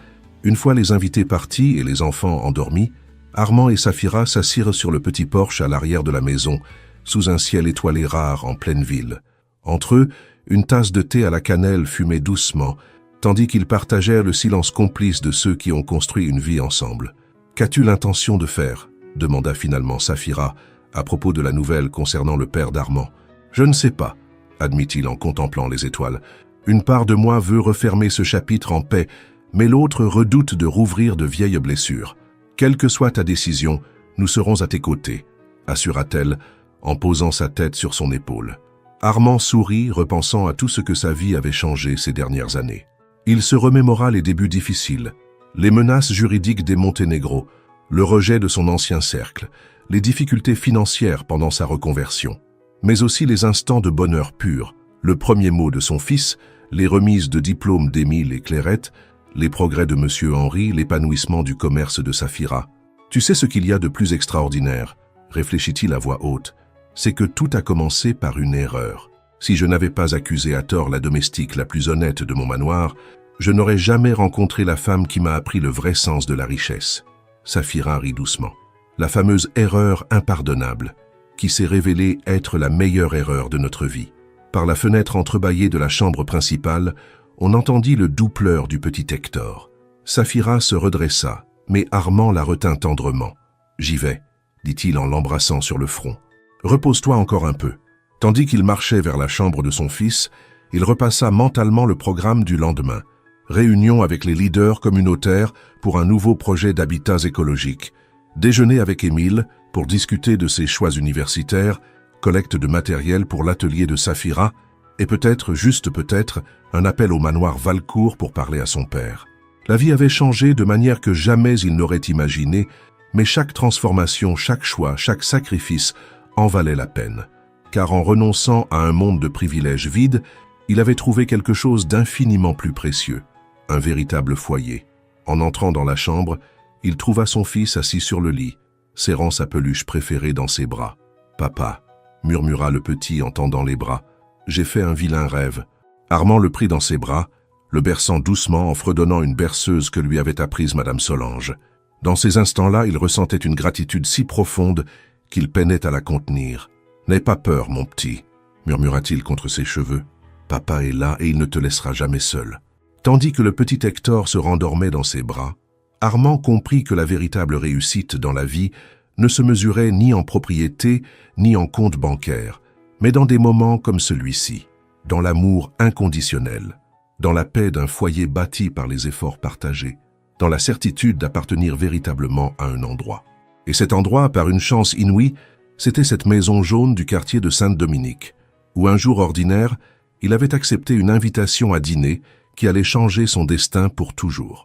une fois les invités partis et les enfants endormis, Armand et Saphira s'assirent sur le petit porche à l'arrière de la maison, sous un ciel étoilé rare en pleine ville. Entre eux, une tasse de thé à la cannelle fumait doucement, tandis qu'ils partagèrent le silence complice de ceux qui ont construit une vie ensemble. « Qu'as-tu l'intention de faire ?» demanda finalement Saphira, à propos de la nouvelle concernant le père d'Armand. « Je ne sais pas, » admit-il en contemplant les étoiles. « Une part de moi veut refermer ce chapitre en paix, mais l'autre redoute de rouvrir de vieilles blessures. Quelle que soit ta décision, Nous serons à tes côtés, assura-t-elle en posant sa tête sur son épaule. Armand sourit, repensant à tout ce que sa vie avait changé ces dernières années. Il se remémora les débuts difficiles, les menaces juridiques des Monténégro, le rejet de son ancien cercle, les difficultés financières pendant sa reconversion, mais aussi les instants de bonheur pur, le premier mot de son fils, les remises de diplômes d'Émile et Clairette, les progrès de Monsieur Henri, l'épanouissement du commerce de Saphira. « Tu sais ce qu'il y a de plus extraordinaire ?» réfléchit-il à voix haute. « C'est que tout a commencé par une erreur. Si je n'avais pas accusé à tort la domestique la plus honnête de mon manoir, je n'aurais jamais rencontré la femme qui m'a appris le vrai sens de la richesse. » Saphira rit doucement. La fameuse erreur impardonnable, qui s'est révélée être la meilleure erreur de notre vie. Par la fenêtre entrebâillée de la chambre principale, on entendit le doux pleur du petit Hector. Saphira se redressa, mais Armand la retint tendrement. « J'y vais », dit-il en l'embrassant sur le front. « Repose-toi encore un peu. » Tandis qu'il marchait vers la chambre de son fils, il repassa mentalement le programme du lendemain. Réunion avec les leaders communautaires pour un nouveau projet d'habitats écologiques. Déjeuner avec Émile pour discuter de ses choix universitaires, collecte de matériel pour l'atelier de Saphira, et peut-être, juste peut-être, un appel au manoir Valcourt pour parler à son père. La vie avait changé de manière que jamais il n'aurait imaginé, mais chaque transformation, chaque choix, chaque sacrifice en valait la peine. Car en renonçant à un monde de privilèges vides, il avait trouvé quelque chose d'infiniment plus précieux, un véritable foyer. En entrant dans la chambre, il trouva son fils assis sur le lit, serrant sa peluche préférée dans ses bras. « Papa », murmura le petit en tendant les bras, « j'ai fait un vilain rêve. » Armand le prit dans ses bras, le berçant doucement en fredonnant une berceuse que lui avait apprise Madame Solange. Dans ces instants-là, il ressentait une gratitude si profonde qu'il peinait à la contenir. « N'aie pas peur, mon petit », murmura-t-il contre ses cheveux. « Papa est là et il ne te laissera jamais seul. » Tandis que le petit Hector se rendormait dans ses bras, Armand comprit que la véritable réussite dans la vie ne se mesurait ni en propriété, ni en compte bancaire, mais dans des moments comme celui-ci, dans l'amour inconditionnel, dans la paix d'un foyer bâti par les efforts partagés, dans la certitude d'appartenir véritablement à un endroit. Et cet endroit, par une chance inouïe, c'était cette maison jaune du quartier de Sainte-Dominique, où un jour ordinaire, il avait accepté une invitation à dîner qui allait changer son destin pour toujours.